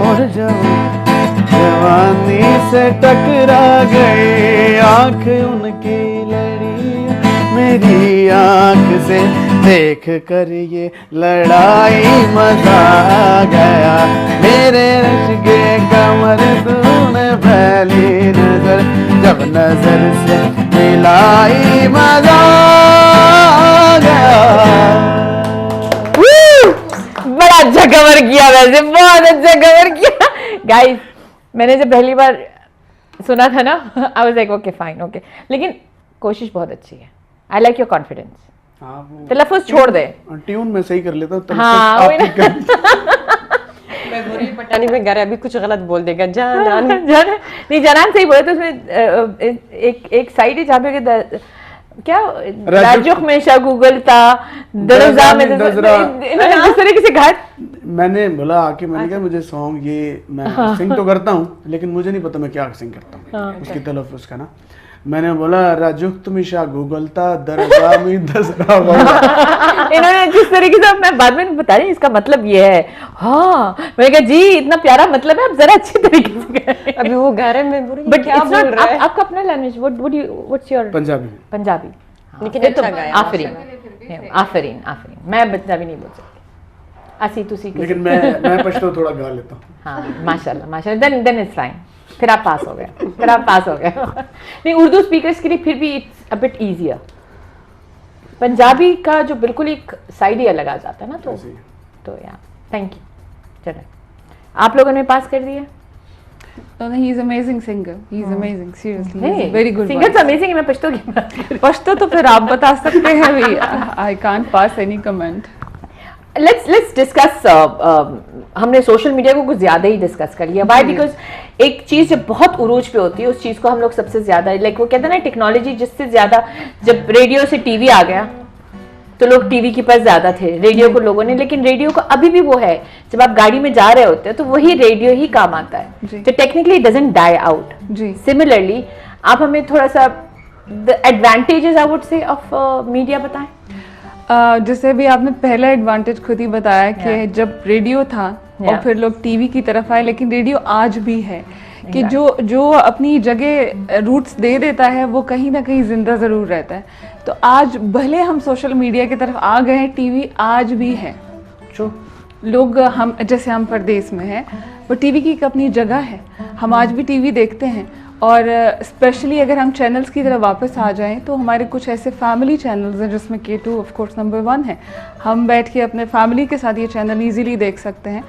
[SPEAKER 3] और जवानी से टकरा गए, आंख उनकी लड़ी मेरी आंख से देख कर ये लड़ाई मजा आ गया, मेरे रश्के कमर तूने पहली नजर जब नजर से मिलाई मजा आ गया।
[SPEAKER 2] बड़ा अच्छा कवर किया, वैसे बहुत अच्छा कवर किया गाइस। मैंने जब पहली बार सुना था ना I was like okay fine okay, लेकिन कोशिश बहुत अच्छी है। I like your confidence. तलफ़ुज़ छोड़ दे,
[SPEAKER 3] ट्यून में सही कर लेता हूँ,
[SPEAKER 2] हाँ
[SPEAKER 4] मैं बुरी पटानी में घर अभी कुछ गलत बोल देगा, जानान
[SPEAKER 2] नहीं जानान सही बोले तो उसमें एक साइड है जहाँ पे क्या राजुख में शाह गूगल था दरजा में इस तरीके से घाट।
[SPEAKER 3] मैंने बोला आके, मैंने कहा मुझे सॉन्ग ये मैं सिंग तो करता हूँ लेकिन मुझे नहीं पता मैं क्या सिंग करता हूँ, उसकी तलफ़ुज़ का ना। मैंने बोला राजुख तुम शाह गूगल था दरजा में दसरा।
[SPEAKER 2] इन्होंने जिस तरीके से मैं बाद में बता रही इसका मतलब ये है, हाँ मैंने कहा जी इतना प्यारा मतलब है, आप जरा अच्छी तरीके से करें।
[SPEAKER 4] अभी वो घर में
[SPEAKER 2] बट क्या बोल रहा है आपका अपना language, what's your
[SPEAKER 3] Punjabi
[SPEAKER 2] Punjabi
[SPEAKER 4] लेकिन अच्छा गाया,
[SPEAKER 2] आफरीन आफरीन आफरीन। मैं पंजाबी नहीं बोल सकती, असी तुसी
[SPEAKER 3] लेकिन मैं पश्तो थोड़ा गा लेता हूँ।
[SPEAKER 2] हाँ माशाल्लाह माशाल्लाह, देन इट्स फाइन, फिर आप पास हो गए, फिर आप पास हो गए। नहीं उर्दू स्पीकर्स के लिए फिर भी it's a bit easier, Punjabi का जो बिल्कुल एक साइड ही अलग आ जाता है ना, तो या थैंक यू। चलो आप लोगों ने पास कर दिया।
[SPEAKER 5] No, he is amazing singer. He is amazing. Seriously, he is very good.
[SPEAKER 2] Singer तो amazing है, मैं पश्तो की बात कर रही हूँ।
[SPEAKER 5] पश्तो तो फिर आप बता सकते हैं भी। I can't pass any comment.
[SPEAKER 2] Let's discuss. हमने सोशल मीडिया को कुछ ज्यादा ही डिस्कस कर लिया। Why? Because एक चीज जब बहुत उरूज पे होती है उस चीज को हम लोग सबसे ज्यादा लाइक वो कहते हैं ना टेक्नोलॉजी, जिससे ज्यादा जब रेडियो से टीवी आ गया तो लोग टीवी के पास ज्यादा थे, रेडियो को लोगों ने, लेकिन रेडियो को अभी भी वो है जब आप गाड़ी में जा रहे होते हैं तो वही रेडियो ही काम आता है, तो technically doesn't die out. Similarly आप हमें थोड़ा सा the advantages I would say of media बताएं।
[SPEAKER 5] जैसे भी आपने पहला एडवांटेज खुद ही बताया कि जब रेडियो था और फिर लोग टीवी की तरफ आए, लेकिन रेडियो आज भी है कि जो अपनी जगह रूट्स दे देता है वो कहीं ना कहीं जिंदा जरूर रहता है। तो आज भले हम सोशल मीडिया की तरफ आ गए हैं, टीवी आज भी है। लोग हम जैसे हम परदेश में हैं, वो टीवी की एक अपनी जगह है, हम आज भी टीवी देखते हैं। और स्पेशली अगर हम चैनल्स की तरफ वापस आ जाएं तो हमारे कुछ ऐसे फैमिली चैनल्स हैं जिसमें K2 ऑफ कोर्स नंबर 1 है। हम बैठ के अपने फैमिली के साथ ये चैनल इजीली देख सकते हैं,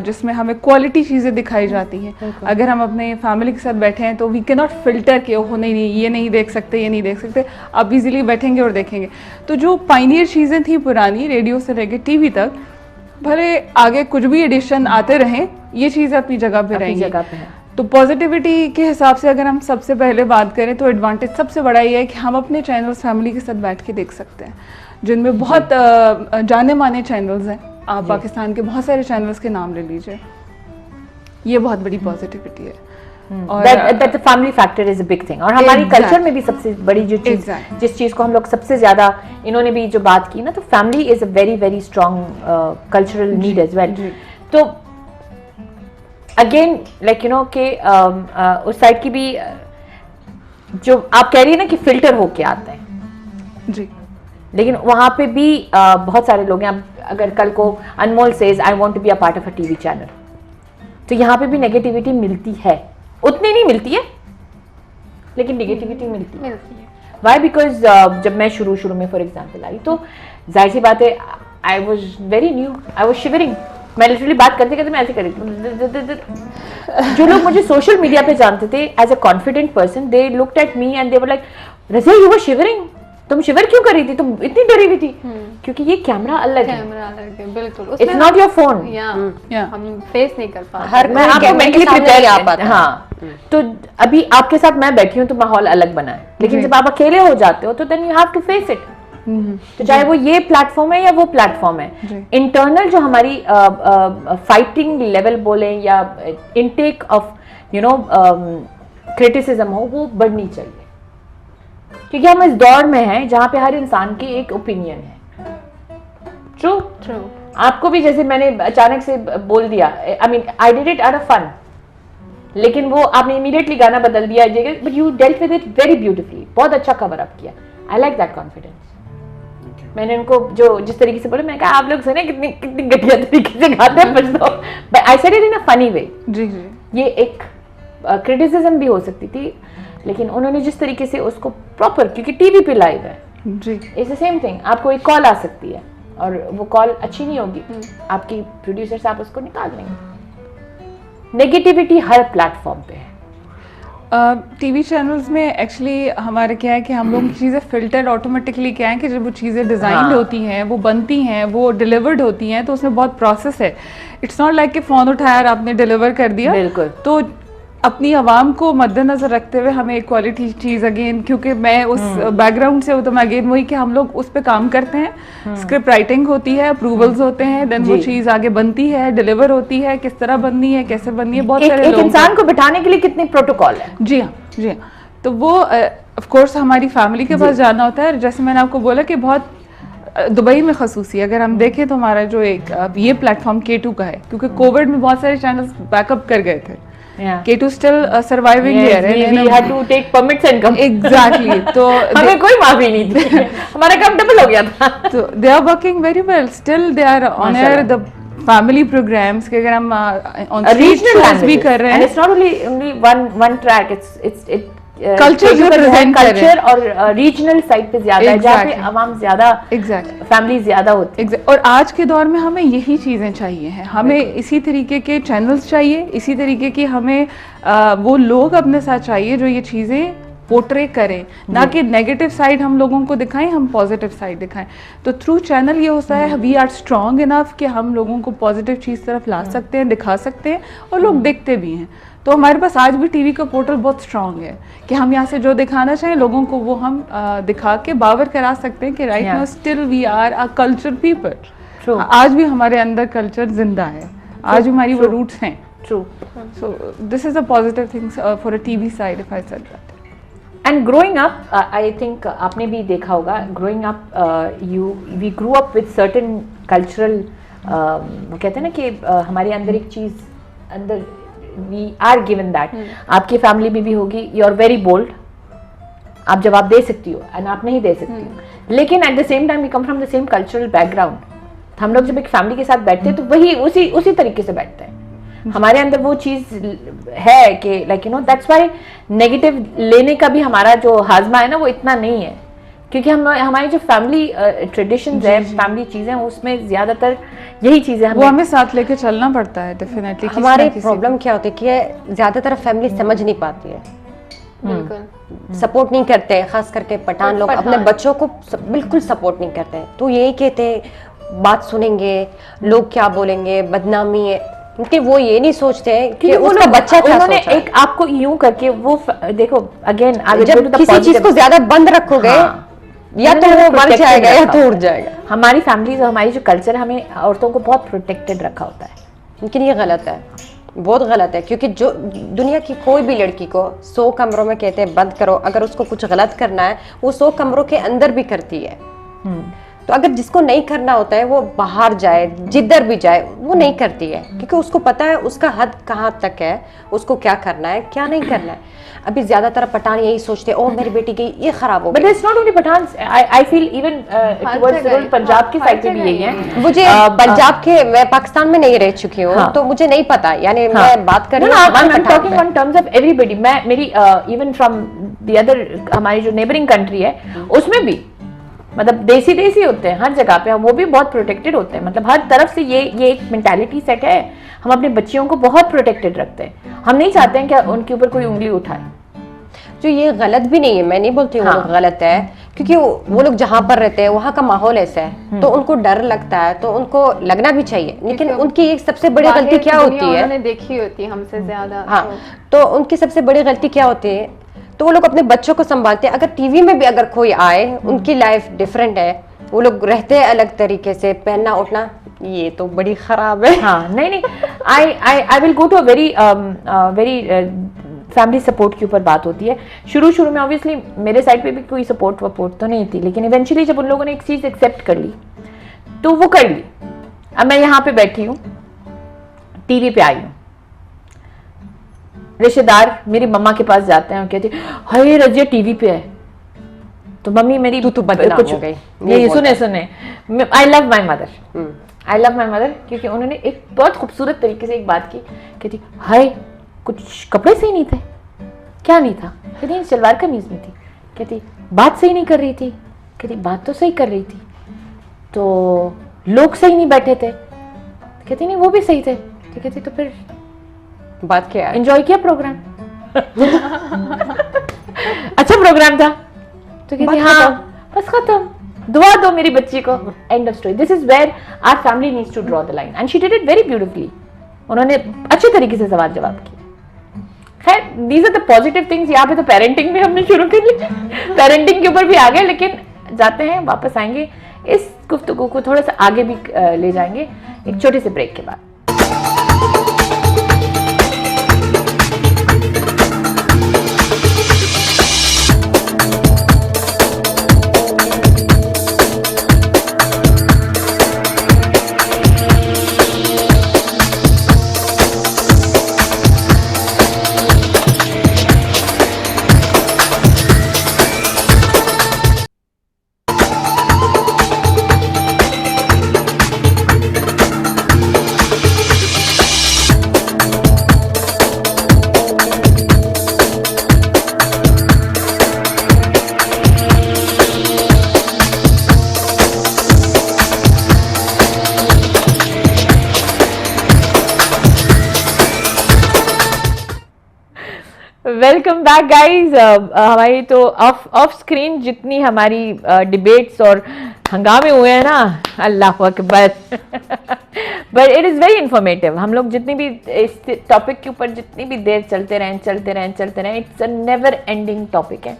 [SPEAKER 5] जिसमें हमें क्वालिटी चीज़ें दिखाई जाती हैं। अगर हम अपने फैमिली के साथ बैठे हैं तो वी कैन नॉट फिल्टर के ओहो नहीं ये नहीं देख सकते, ये नहीं देख सकते, आप इजीली बैठेंगे और देखेंगे। तो जो पाइनियर चीज़ें थी पुरानी रेडियो से लेकर टीवी तक, भले आगे कुछ भी एडिशन आते रहें, ये चीज़ अपनी जगह पे रहेंगी।
[SPEAKER 2] जगह पे है।
[SPEAKER 5] तो पॉजिटिविटी के हिसाब से अगर हम सबसे पहले बात करें तो एडवांटेज सबसे बड़ा ये है कि हम अपने चैनल्स फैमिली के साथ बैठ के देख सकते हैं, जिनमें बहुत जाने माने चैनल्स हैं। आप पाकिस्तान के बहुत सारे चैनल्स के नाम ले लीजिए, ये बहुत बड़ी पॉजिटिविटी है।
[SPEAKER 2] और that the family factor is a big thing। और हमारी कल्चर में भी सबसे बड़ी जो चीज, जिस चीज को हम लोग सबसे ज्यादा, इन्होंने भी जो बात की ना, तो family is a very very strong cultural need as well. तो अगेन लाइक यू नो के उस साइड की भी जो आप कह रही है ना कि फिल्टर होके आते हैं
[SPEAKER 5] जी,
[SPEAKER 2] लेकिन वहां पे भी बहुत सारे लोग हैं। अगर कल को Anmol says I want to be a part of a TV channel, तो यहाँ पे भी नेगेटिविटी मिलती है, उतनी नहीं मिलती है लेकिन नेगेटिविटी मिलती है। वाई? बिकॉज जब मैं शुरू में फॉर एग्जाम्पल आई तो जाहिर सी बात है, I was very new, I was shivering. मैं लिटरली बात करते करते मैं ऐसे कर रही थी। जो लोग मुझे सोशल मीडिया पे जानते थे as a confident person, they looked at me and they were like, Razia you were shivering, तुम शिवर क्यों कर रही थी, तुम इतनी डरी हुई थी? क्योंकि ये कैमरा अलग है,
[SPEAKER 6] बिल्कुल।
[SPEAKER 2] It's not your phone.
[SPEAKER 6] हम फेस नहीं कर पाते,
[SPEAKER 4] हर
[SPEAKER 2] मैं आपको मेंटली प्रिपेयर
[SPEAKER 4] आ पाता है।
[SPEAKER 2] हाँ, तो अभी आपके साथ मैं बैठी हूँ तो माहौल अलग बना है, लेकिन जब आप अकेले हो जाते हो तो then you have to face it. तो चाहे वो ये प्लेटफॉर्म है या वो प्लेटफॉर्म है, इंटरनल जो हमारी फाइटिंग लेवल बोले या intake of you know criticism हो, वो बढ़नी चाहिए, क्योंकि हम इस दौर में हैं जहां पे हर इंसान की एक ओपिनियन है। ट्रू। आपको भी जैसे मैंने अचानक से बोल दिया, I mean I did it out of fun, लेकिन वो आपने इमीडिएटली गाना बदल दिया, but you dealt with it very beautifully, बहुत अच्छा कवर अप किया। I like that confidence. मैंने उनको जो जिस तरीके से बोले, मैंने कहा आप लोग सुने कितनी घटिया तरीके से गाते हैं, but I said it in a funny way.
[SPEAKER 5] जी।
[SPEAKER 2] ये एक क्रिटिसिज्म भी हो सकती थी, लेकिन उन्होंने जिस तरीके से उसको प्रॉपर, क्योंकि टीवी पे लाइव है,
[SPEAKER 5] जी,
[SPEAKER 2] इट्स द सेम थिंग। आपको एक कॉल आ सकती है और वो कॉल अच्छी नहीं होगी, आपकी प्रोड्यूसर से आप उसको निकाल देंगे। नेगेटिविटी हर प्लेटफॉर्म पे है।
[SPEAKER 5] टीवी चैनल्स में एक्चुअली हमारे क्या है कि हम लोग की चीज़ें फिल्टर ऑटोमेटिकली क्या है कि जब वो चीज़ें डिज़ाइंड होती हैं, वो बनती हैं, वो डिलीवर्ड होती हैं, तो उसमें बहुत प्रोसेस है। इट्स नॉट लाइक कि फ़ोन उठाया और आपने डिलीवर कर दिया।
[SPEAKER 2] बिल्कुल।
[SPEAKER 5] तो अपनी आवाम को मद्देनजर रखते हुए हमें एक क्वालिटी चीज़, अगेन क्योंकि मैं उस बैकग्राउंड से हूँ, तो मैं अगेन वही कि हम लोग उस पर काम करते हैं। स्क्रिप्ट राइटिंग होती है, अप्रूवल्स होते हैं, देन वो चीज़ आगे बनती है, डिलीवर होती है, किस तरह बननी है, कैसे बननी है, बहुत सारे
[SPEAKER 2] एक इंसान को बिठाने के लिए कितने प्रोटोकॉल है।
[SPEAKER 5] जी हाँ। तो वो ऑफ कोर्स हमारी फैमिली के पास जाना होता है। जैसे मैंने आपको बोला कि बहुत दुबई में खसूसी अगर हम देखें तो हमारा जो एक ये प्लेटफॉर्म K2 का है, क्योंकि कोविड में बहुत सारे चैनल्स बैकअप कर गए थे। K2 still surviving here.
[SPEAKER 2] We had to take permits and come.
[SPEAKER 5] Exactly. तो
[SPEAKER 2] हमें कोई माफी नहीं थी, हमारा काम डबल हो गया था।
[SPEAKER 5] तो they are working very well. Still they are on air the family programs के अगर हम on street shows भी कर रहे हैं।
[SPEAKER 2] And it's not only one track. It's
[SPEAKER 5] culture जो प्रेजेंट कर रहे हैं,
[SPEAKER 2] कल्चर और रीजनल साइड पे ज्यादा है, जहाँ पे आवाम ज्यादा, फैमिली ज्यादा होती है।
[SPEAKER 5] और आज के दौर में हमें यही चीजें चाहिए हैं, हमें इसी तरीके के चैनल्स चाहिए, इसी तरीके की हमें वो लोग अपने साथ चाहिए जो ये चीजें पोर्ट्रे करें, ना कि नेगेटिव साइड हम लोगों को दिखाएं, हम पॉजिटिव साइड दिखाएं। तो थ्रू चैनल ये होता है वी आर स्ट्रॉन्ग इनफ कि हम लोगों को पॉजिटिव चीज़ तरफ ला सकते हैं, दिखा सकते हैं, और लोग देखते भी हैं। तो हमारे पास आज भी टीवी का पोर्टल बहुत स्ट्रॉन्ग है कि हम यहाँ से जो दिखाना चाहें लोगों को वो हम दिखा के बावर करा सकते हैं कि right now still we are a culture people. आज भी हमारे अंदर कल्चर जिंदा है, आज भी हमारी वो रूट्स हैं।
[SPEAKER 2] True.
[SPEAKER 5] So this is a positive thing for a TV side if I said that.
[SPEAKER 2] And growing up, I think आपने भी देखा होगा, growing up we grew up with certain cultural, वो कहते हैं ना कि हमारे अंदर एक चीज़ अंदर वी आर गिवन दैट। आपकी फैमिली में भी होगी, यू आर वेरी बोल्ड, आप जवाब दे सकती हो एंड आप नहीं दे सकती हो, लेकिन at the same time we come from the same cultural background. हम लोग जब एक फैमिली के साथ बैठते हैं तो वही उसी तरीके से बैठते हैं। हमारे अंदर वो चीज है कि like you no that's why negative लेने का भी हमारा जो हाजमा है ना वो इतना नहीं है, क्योंकि हम हमारी जो फैमिली ट्रेडिशंस है, फैमिली चीजें, उसमें ज्यादातर यही चीजें
[SPEAKER 5] वो हमें साथ लेके चलना पड़ता है डेफिनेटली।
[SPEAKER 4] हमारी प्रॉब्लम क्या होती है कि ज्यादातर फैमिली समझ नहीं पाती है, बिल्कुल सपोर्ट नहीं करते, खास करके पठान लोग अपने बच्चों को बिल्कुल सपोर्ट नहीं करते। तो यही कहते बात सुनेंगे, लोग क्या बोलेंगे, बदनामी है, क्योंकि वो ये नहीं सोचते हैं कि
[SPEAKER 2] वो
[SPEAKER 4] उसका
[SPEAKER 2] लोग
[SPEAKER 4] बच्चा क्या
[SPEAKER 2] उन्होंने
[SPEAKER 4] सोच रहा है।
[SPEAKER 2] एक आपको यूं करके वो देखो अगेन
[SPEAKER 4] जब किसी चीज को ज्यादा बंद रखोगे, या तो वो मर जाएगा या तो उड़ जाएगा।
[SPEAKER 2] हमारी फैमिलीज और हमारी जो कल्चर, हमें औरतों को बहुत प्रोटेक्टेड रखा होता है,
[SPEAKER 4] लेकिन ये गलत है, बहुत गलत है। क्योंकि जो दुनिया की कोई भी लड़की को 100 कमरों में कहते हैं बंद करो, अगर उसको कुछ गलत करना है वो 100 कमरों के अंदर भी करती है। तो अगर जिसको नहीं करना होता है वो बाहर जाए, जिधर भी जाए, वो नहीं करती है, क्योंकि उसको पता है उसका हद कहाँ तक है, उसको क्या करना है क्या नहीं करना है। अभी ज्यादातर पठान यही सोचते हैं, ओ मेरी बेटी गई, ये खराब हो
[SPEAKER 2] बट
[SPEAKER 4] गया।
[SPEAKER 2] It's not only Pathan, I feel even towards Punjab की साइड पे भी यही है।
[SPEAKER 4] मुझे पंजाब के, मैं पाकिस्तान में नहीं रह चुकी हूँ, तो मुझे नहीं पता, यानी मैं बात कर रही हूँ
[SPEAKER 2] talking on terms of everybody. मैं मेरी इवन फ्रॉम द अदर, हमारी जो नेबरिंग कंट्री है उसमें भी मतलब देसी होते हैं हर जगह पे, वो भी बहुत प्रोटेक्टेड होते हैं। मतलब हर तरफ से ये एक मेंटालिटी सेट है, हम अपने बच्चियों को बहुत प्रोटेक्टेड रखते हैं, हम नहीं चाहते हैं कि उनके ऊपर कोई उंगली उठाए।
[SPEAKER 4] जो ये गलत भी नहीं है, मैं नहीं बोलती हूँ गलत है, क्योंकि वो लोग जहाँ पर रहते हैं वहाँ का माहौल ऐसा है, तो उनको डर लगता है, तो उनको लगना भी चाहिए। लेकिन उनकी एक सबसे बड़ी गलती क्या होती है,
[SPEAKER 6] उन्होंने देखी होती है हमसे ज्यादा।
[SPEAKER 4] हाँ, तो उनकी सबसे बड़ी गलती क्या होती है, तो वो लोग अपने बच्चों को संभालते हैं। अगर टीवी में भी अगर कोई आए, उनकी लाइफ डिफरेंट है, वो लोग रहते हैं अलग तरीके से, पहनना उठना, ये तो बड़ी खराब है।
[SPEAKER 2] हाँ नहीं, I will go to a very family support के ऊपर बात होती है। शुरू में ऑब्वियसली मेरे साइड पे भी कोई सपोर्ट वपोर्ट तो नहीं थी, लेकिन इवेंचुअली जब उन लोगों ने एक चीज एक्सेप्ट कर ली तो वो कर ली। अब मैं यहाँ पे बैठी हूँ, टीवी पे आई हूँ, रिश्तेदार मेरी मम्मा के पास जाते हैं और कहते हैं हाय रजिया टीवी पे है, तो मम्मी मेरी
[SPEAKER 4] तू तो बदनाम हो गई।
[SPEAKER 2] ये सुने आई लव माई मदर, क्योंकि उन्होंने एक बहुत खूबसूरत तरीके से एक बात की, कहती हाय कुछ कपड़े सही नहीं थे, क्या नहीं था, कहती सलवार कमीज में थी, कहती बात सही नहीं कर रही थी, कहती बात तो सही कर रही थी, तो लोग सही नहीं बैठे थे, कहती नहीं वो भी सही थे, तो कहती तो फिर
[SPEAKER 4] बात क्या है,
[SPEAKER 2] एंजॉय किया प्रोग्राम अच्छा प्रोग्राम था, तो कहती हाँ बस खत्म, दुआ दो मेरी बच्ची को, end of story. This is where our family needs to draw the line, and she did it very beautifully. उन्होंने अच्छे तरीके से सवाल जवाब किया। खैर these are the positive things. यहाँ पे तो पेरेंटिंग भी हमने शुरू कर ली, पेरेंटिंग के ऊपर भी आ गए, लेकिन जाते हैं वापस आएंगे, इस गुफ्तगू को थोड़ा सा आगे भी ले जाएंगे एक छोटे से ब्रेक के बाद। Welcome back guys. हमारी तो ऑफ स्क्रीन जितनी हमारी डिबेट्स और हंगामे हुए हैं ना, अल्लाह अकबर but it is very informative. हम लोग जितनी भी इस टॉपिक के ऊपर जितनी भी देर चलते रहें, it's a never ending topic है।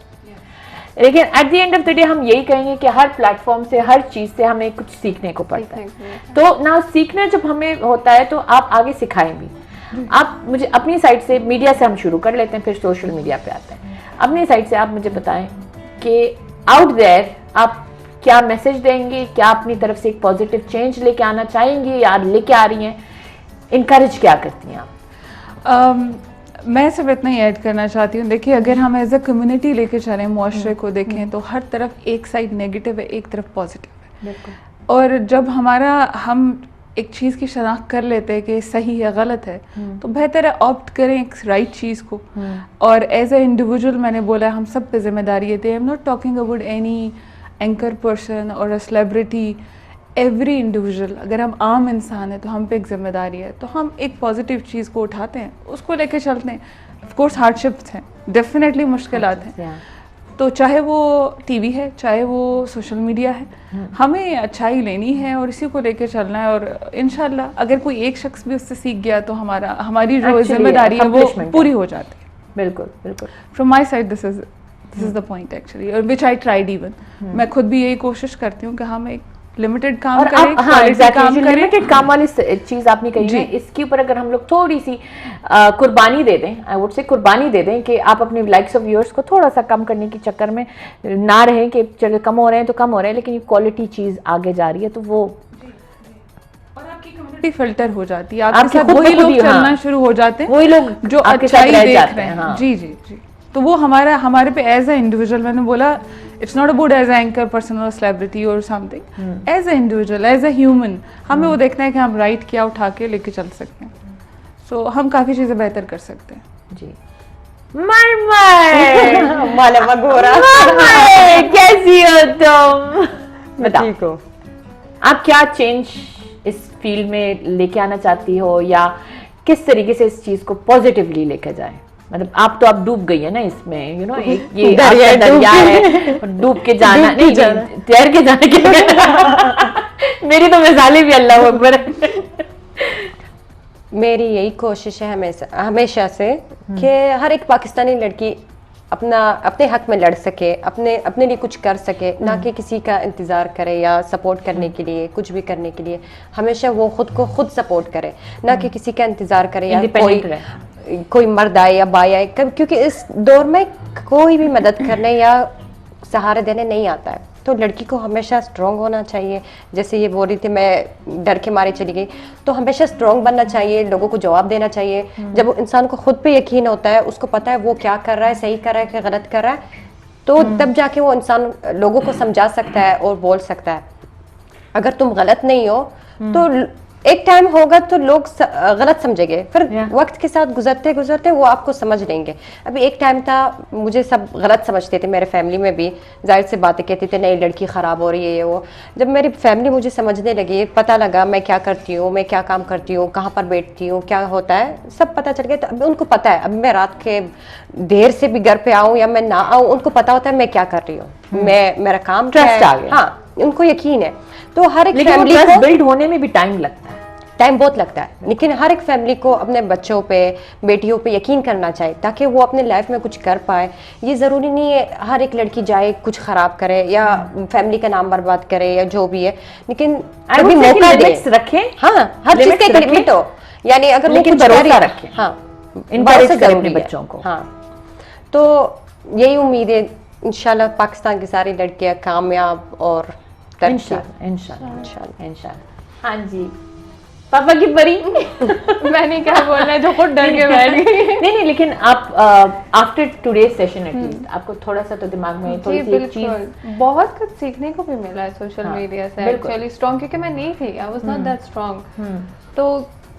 [SPEAKER 2] लेकिन at the end of the day हम यही कहेंगे कि हर प्लेटफॉर्म से, हर चीज़ से हमें कुछ सीखने को पड़ता है। तो ना सीखना जब हमें होता है तो आप आगे सिखाएं भी। आप मुझे अपनी साइड से, मीडिया से हम शुरू कर लेते हैं, फिर सोशल मीडिया पे आते हैं। अपनी साइड से आप मुझे बताएं कि आउट देयर आप क्या मैसेज देंगे, क्या अपनी तरफ से एक पॉजिटिव चेंज लेके आना चाहेंगी या लेके आ रही हैं, इनकरेज क्या करती हैं आप?
[SPEAKER 5] मैं सिर्फ इतना ही ऐड करना चाहती हूँ, देखिए अगर हम एज अ कम्युनिटी लेके चलें, मुआशरे को देखें तो हर तरफ एक साइड नेगेटिव है, एक तरफ पॉजिटिव है। और जब हम एक चीज़ की शनाख्त कर लेते हैं कि सही है गलत है, तो बेहतर है ऑप्ट करें एक राइट चीज़ को। और एज अ इंडिविजुअल मैंने बोला हम सब पे जिम्मेदारी है। आई am not talking about any anchor person और अ सेलिब्रिटी, एवरी इंडिविजुअल। अगर हम आम इंसान हैं तो हम पे एक जिम्मेदारी है, तो हम एक पॉजिटिव चीज़ को उठाते हैं, उसको लेके चलते हैं। ऑफ कोर्स हार्डशिप्स हैं, डेफिनेटली मुश्किलात हैं, तो चाहे वो टीवी है, चाहे वो सोशल मीडिया है, हमें अच्छाई लेनी है और इसी को लेकर चलना है। और इंशाल्लाह अगर कोई एक शख्स भी उससे सीख गया तो हमारी जो जिम्मेदारी है वो पूरी हो जाती है।
[SPEAKER 2] बिल्कुल बिल्कुल।
[SPEAKER 5] From my side this is the point actually, और विच आई ट्राइड इवन। मैं खुद भी यही कोशिश करती हूँ कि हम एक लिमिटेड काम
[SPEAKER 2] और
[SPEAKER 5] करें,
[SPEAKER 2] हाँ,
[SPEAKER 5] काम करें।
[SPEAKER 2] लिमिटेड काम वाली चीज आपने कही है, इसके ऊपर अगर हम लोग थोड़ी सी कुर्बानी दे दें, आई वुड से कुर्बानी दे दें कि आप अपने लाइक्स ऑफ व्यूअर्स को थोड़ा सा कम करने के चक्कर में ना रहें कि चलो कम हो रहे हैं तो कम हो रहे हैं, लेकिन ये क्वालिटी चीज आगे जा रही है तो वो
[SPEAKER 5] और आपकी कम्युनिटी फिल्टर हो जाती है, आपके साथ वही लोग चलना शुरू हो जाते हैं,
[SPEAKER 2] वही लोग
[SPEAKER 5] जो अच्छाई देख रहे हैं। जी जी जी। तो वो हमारे पे एज ए इंडिविजुअल, मैंने बोला it's not about as a anchor person और सेलिब्रिटी और something, as a individual, as a human, हमें वो देखना है कि हम राइट क्या उठा के लेके चल सकते हैं। सो हम काफी चीजें बेहतर कर सकते हैं।
[SPEAKER 2] जी। मरमर
[SPEAKER 4] माला मगोरा,
[SPEAKER 2] कैसी हो तुम? बताओ,
[SPEAKER 4] ठीक हो?
[SPEAKER 2] आप क्या चेंज इस फील्ड में लेके आना चाहती हो, या किस तरीके से इस चीज को पॉजिटिवली लेके जाए? मतलब आप तो आप डूब गई है ना इसमें, यू नो, ये दरिया है और डूब के जाना नहीं, तैर के जाने के मेरी तो मिसालें भी अल्लाह अकबर।
[SPEAKER 4] मेरी यही कोशिश है हमेशा से कि हर एक पाकिस्तानी लड़की अपने हक में लड़ सके, अपने लिए कुछ कर सके, ना कि किसी का इंतज़ार करे या सपोर्ट करने के लिए, कुछ भी करने के लिए हमेशा वो खुद को खुद सपोर्ट करे, ना कि किसी का इंतज़ार करे या कोई मर्द आए या बाई आए, क्योंकि इस दौर में कोई भी मदद करने या सहारा देने नहीं आता है। तो लड़की को हमेशा स्ट्रॉन्ग होना चाहिए। जैसे ये बोल रही थी मैं डर के मारे चली गई, तो हमेशा स्ट्रॉन्ग बनना चाहिए, लोगों को जवाब देना चाहिए। जब वो इंसान को खुद पे यकीन होता है, उसको पता है वो क्या कर रहा है, सही कर रहा है कि गलत कर रहा है, तो तब जाके वो इंसान लोगों को समझा सकता है और बोल सकता है। अगर तुम गलत नहीं हो तो एक टाइम होगा तो लोग गलत समझेंगे, फिर वक्त के साथ गुजरते गुजरते वो आपको समझ लेंगे। अभी एक टाइम था मुझे सब गलत समझते थे, मेरे फैमिली में भी जाहिर से बातें कहते थे, नई लड़की ख़राब हो रही है ये वो। जब मेरी फैमिली मुझे समझने लगी, पता लगा मैं क्या करती हूँ, मैं क्या काम करती हूँ, कहाँ पर बैठती हूँ, क्या होता है, सब पता चल गया। तो अभी उनको पता है, अब मैं रात के देर से भी घर पे आऊँ या मैं ना आऊँ, उनको पता होता है मैं क्या कर रही हूँ, मेरा काम
[SPEAKER 2] ट्रस्ट आ गया।
[SPEAKER 4] हाँ, उनको यकीन है। तो हर एक
[SPEAKER 2] फैमिली को बिल्ड होने में भी टाइम लगता है,
[SPEAKER 4] टाइम बहुत लगता है, लेकिन हर एक फैमिली को अपने बच्चों पे, बेटियों पे यकीन करना चाहिए ताकि वो अपने लाइफ में कुछ कर पाए। ये ज़रूरी नहीं है हर एक लड़की जाए कुछ ख़राब करे या फैमिली का नाम बर्बाद करे या जो भी है, लेकिन कभी मौका
[SPEAKER 2] रखें।
[SPEAKER 4] हाँ, हर चीज़ का एक लिमिट हो, यानी अगर वो कुछ
[SPEAKER 2] भरोसा रखें,
[SPEAKER 4] हाँ,
[SPEAKER 2] इनकरेज करें अपने बच्चों को।
[SPEAKER 4] हाँ, तो यही उम्मीद है इंशाल्लाह पाकिस्तान की सारी लड़कियाँ कामयाब और
[SPEAKER 2] इंशाल्लाह। हाँ जी, पापा की परी
[SPEAKER 6] मैंने क्या बोलना है जो खुद डर के बैठ गई।
[SPEAKER 2] नहीं, लेकिन आप आफ्टर टुडे सेशन एटलीस्ट आपको थोड़ा सा तो दिमाग में थोड़ी सी एक चीज,
[SPEAKER 6] बहुत कुछ सीखने को भी मिला है सोशल मीडिया से एक्चुअली स्ट्रॉन्ग, क्योंकि मैं नहीं थी, I was not that strong. तो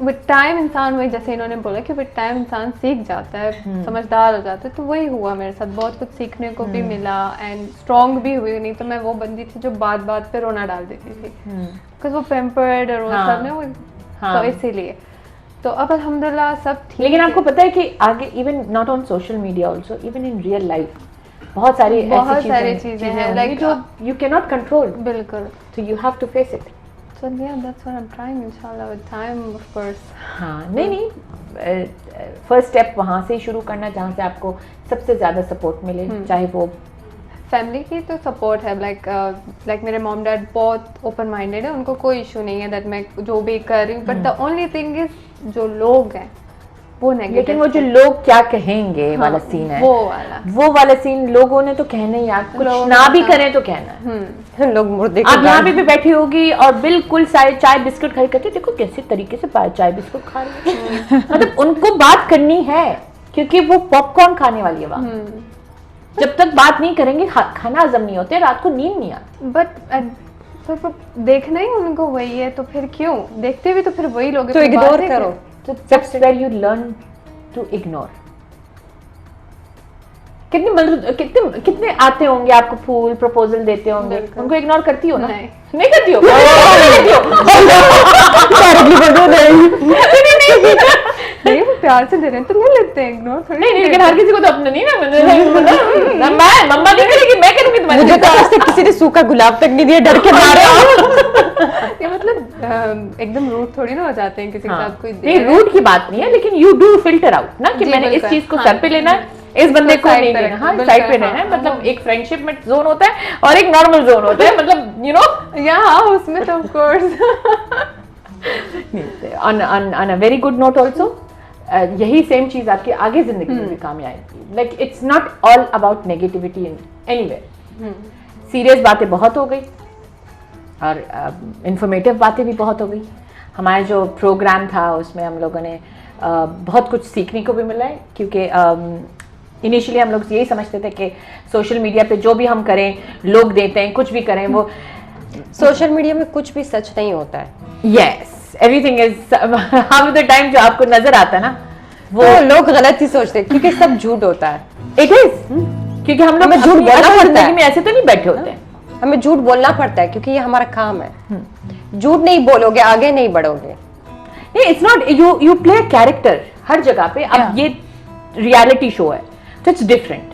[SPEAKER 6] विद टाइम इंसान, वही जैसे इन्होंने बोला कि विद टाइम इंसान सीख जाता है, समझदार हो जाता है, तो वही हुआ मेरे साथ। बहुत कुछ सीखने को भी मिला एंड स्ट्रॉन्ग भी हुई। नहीं तो मैं वो बंदी थी जो बात पे रोना डाल देती थी, बिकॉज वो पैम्पर्ड और वो सब ना, वो तो इसीलिए। तो अब अल्हम्दुलिल्लाह सब ठीक।
[SPEAKER 2] लेकिन आपको पता है कि आगे even not on social media also, even in real life बहुत सारी
[SPEAKER 6] चीजें हैं लाइक जो
[SPEAKER 2] यू कैन नॉट कंट्रोल।
[SPEAKER 6] बिल्कुल,
[SPEAKER 2] so you have to face it.
[SPEAKER 6] So yeah, that's what I'm trying, inshallah, with time, of course.
[SPEAKER 2] हाँ, नहीं, first step वहाँ से ही शुरू करना जहाँ से आपको सबसे ज़्यादा सपोर्ट मिले, चाहे वो
[SPEAKER 6] फैमिली की तो सपोर्ट है, लाइक मेरे मॉम डैड बहुत ओपन माइंडेड है, उनको कोई इशू नहीं है दैट मैं जो भी कर रही हूँ, but the only thing is जो लोग हैं वो नेगेटिव।
[SPEAKER 2] लेकिन वो जो लोग क्या कहेंगे वाला सीन है, वो वाला सीन लोगों ने तो कहना ही, आप कुछ ना भी करें तो कहना है।
[SPEAKER 4] लोग मुर्दे
[SPEAKER 2] आप यहाँ पे भी बैठी होगी और बिल्कुल सारे चाय बिस्कुट खाई करते, देखो कैसे तरीके से चाय बिस्कुट खा रही है। मतलब उनको बात करनी है क्योंकि वो पॉपकॉर्न खाने वाली है वहाँ। जब तक बात नहीं करेंगे खाना हजम नहीं होते, रात को नींद नहीं आती।
[SPEAKER 6] बट तो देखना ही उनको वही है, तो फिर क्यों देखते भी, तो फिर वही लोग
[SPEAKER 4] तो इग्नोर करो।
[SPEAKER 2] So that's where you learn to ignore. कितने आते होंगे आपको फूल प्रपोजल देते होंगे, उनको इग्नोर करती हो ना? नहीं करती हो?
[SPEAKER 6] नहीं वो प्यार से दे रहे हैं तो ले लेते हैं, इग्नोर थोड़ी।
[SPEAKER 2] नहीं लेकिन हर किसी को तो अपना नहीं ना, मैं मम्मा नहीं करेगी, मैं करूंगी तुम्हारे
[SPEAKER 4] मुझे तो आज तक किसी ने सूखा गुलाब तक नहीं दिया, डर के मारे।
[SPEAKER 6] ये मतलब एकदम रूट थोड़ी ना हो जाते हैं किसी के साथ कोई
[SPEAKER 2] नहीं, रूट की बात नहीं है, लेकिन यू डू फिल्टर आउट ना कि
[SPEAKER 6] जी,
[SPEAKER 2] मैंने इस
[SPEAKER 6] बिल्कुल।
[SPEAKER 2] चीज को
[SPEAKER 6] हाँ,
[SPEAKER 2] सर पे लेना है, इस बंदे को
[SPEAKER 6] साइड
[SPEAKER 2] नहीं
[SPEAKER 6] पे
[SPEAKER 2] लेना,
[SPEAKER 6] रखना,
[SPEAKER 2] हाँ
[SPEAKER 6] बिल्कुल,
[SPEAKER 2] साइड पे रहना है,
[SPEAKER 6] हाँ,
[SPEAKER 2] मतलब एक फ्रेंडशिप में जोन होता है और एक नॉर्मल जोन होता है, मतलब यू नो
[SPEAKER 6] या हाँ उसमें तो of course.
[SPEAKER 2] on a very good note also, यही सेम चीज आपकी आगे जिंदगी में भी काम आएगी। Like it's not all about negativity in anywhere. Serious बातें बहुत हो गई और इंफॉर्मेटिव बातें भी बहुत हो गई। हमारा जो प्रोग्राम था उसमें हम लोगों ने बहुत कुछ सीखने को भी मिला है, क्योंकि इनिशियली हम लोग यही समझते थे कि सोशल मीडिया पे जो भी हम करें, लोग देते हैं, कुछ भी करें वो
[SPEAKER 4] सोशल मीडिया में कुछ भी सच नहीं होता है।
[SPEAKER 2] Yes everything is half of the time जो आपको नजर आता है ना
[SPEAKER 4] वो लोग गलत ही सोचते हैं क्योंकि सब झूठ होता है।
[SPEAKER 2] इट इज, क्योंकि हम लोग
[SPEAKER 4] हमें झूठ
[SPEAKER 2] अपनी
[SPEAKER 4] बोलना
[SPEAKER 2] असल
[SPEAKER 4] पड़ता
[SPEAKER 2] जिंदगी
[SPEAKER 4] है।
[SPEAKER 2] में ऐसे तो नहीं बैठे होते हैं।
[SPEAKER 4] हमें झूठ बोलना पड़ता है क्योंकि ये हमारा काम है। झूठ नहीं बोलोगे आगे नहीं बढ़ोगे।
[SPEAKER 2] नहीं, it's not, you play character हर जगह पे। अब ये रियलिटी शो है तो इट्स डिफरेंट,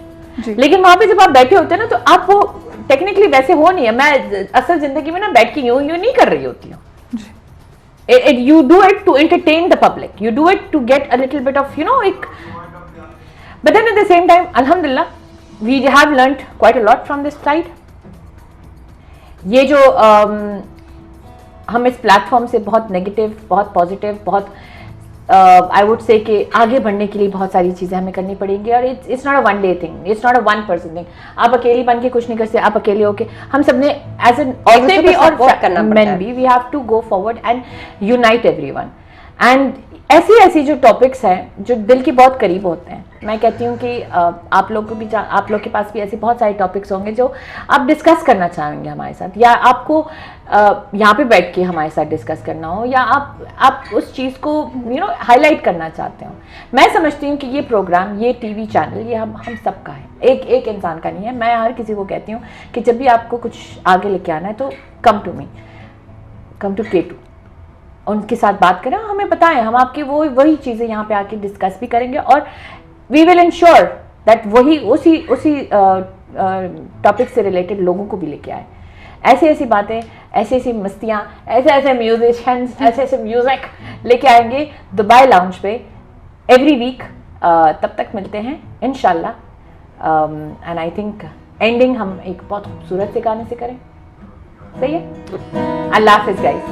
[SPEAKER 2] लेकिन वहां पे जब आप बैठे होते हैं ना तो आप वो टेक्निकली वैसे हो नहीं है। मैं असल जिंदगी में ना बैठ के यूं नहीं कर रही होती हूँ। You do it to entertain the public. You do it to get a little bit of, but then at the same time, alhamdulillah, we have learnt quite a lot from this side. ये जो हम इस platform से बहुत negative, बहुत positive, बहुत आई would से कि आगे बढ़ने के लिए बहुत सारी चीज़ें हमें करनी पड़ेंगी। और it's not a one day thing, it's not a one person thing. आप अकेले बन के कुछ नहीं कर सकते। आप अकेले होके, हम सब ने एज एन औरतें भी और मेन भी, we have to go forward and unite everyone. And ऐसी जो टॉपिक्स हैं जो दिल के बहुत करीब होते हैं, मैं कहती हूँ कि आप लोग को भी, आप लोग के पास भी ऐसे बहुत सारे टॉपिक्स होंगे जो आप डिस्कस करना चाहेंगे हमारे साथ, या आपको यहाँ पे बैठ के हमारे साथ डिस्कस करना हो, या आप उस चीज़ को हाईलाइट करना चाहते हो। मैं समझती हूँ कि ये प्रोग्राम, ये टीवी चैनल, ये हम सबका है, एक इंसान का नहीं है। मैं हर किसी को कहती हूँ कि जब भी आपको कुछ आगे लेके आना है तो come to me, come to K2, उनके साथ बात करें, हमें बताएं, हम आपकी वही चीज़ें यहाँ पे आके डिस्कस भी करेंगे और वी विल इंश्योर दैट वही उसी टॉपिक से रिलेटेड लोगों को भी लेके आए। ऐसी बातें, ऐसी मस्तियाँ, ऐसे म्यूजिशियंस, ऐसे म्यूजिक लेके आएंगे दुबई लाउंज पे एवरी वीक। तब तक मिलते हैं इंशाल्लाह। एंड आई थिंक एंडिंग हम एक बहुत खूबसूरत से गाने से करें, सही है? अल्लाह हाफिज़ गाइस।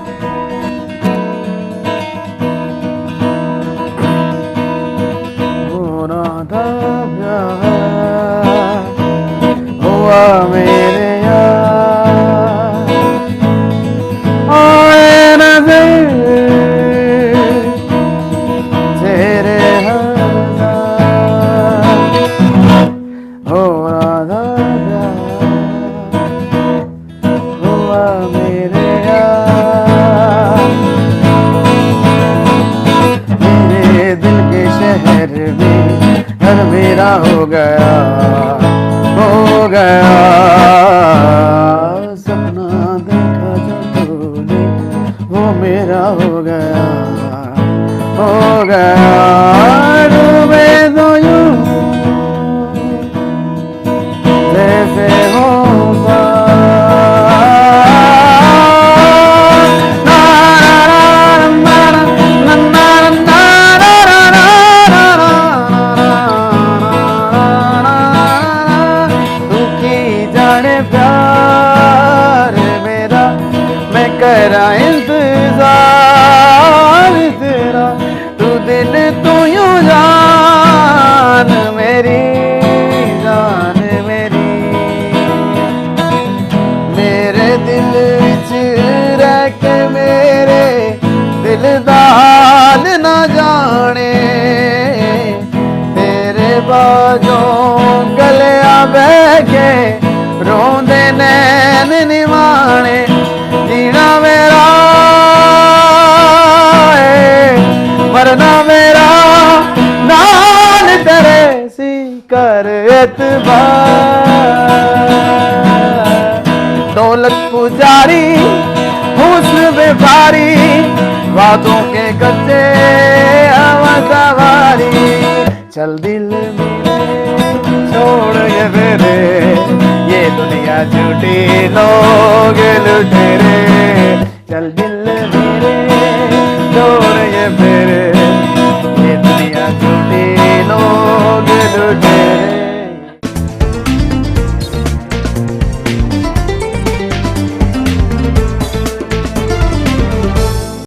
[SPEAKER 1] हुआ मेरे यार आए नज़र तेरे हजार हो राधा हुआ मेरे यार मेरे दिल के शहर में घर मेरा हो गया सपना देखा जो तूने वो मेरा हो गया डूबे तो यूं जैसे होगा करा इंतजार तेरा, तू दिल तू यूं जान मेरी मेरे दिल विच रह के मेरे दिल दा हाल ना जाने, तेरे बाजों गलिया बह के रोंदे नैन निमाने। जीना मेरा मरना मेरा नाल तेरे सी कर एतबार। दौलत पुजारी हुस्न बेकारी वादों के कच्चे सवारी चल दिल मेरे छोड़ ये फेरे ये दुनिया झूठी लोग लुटेरे चल दिल मेरे छोड़ ये फेरे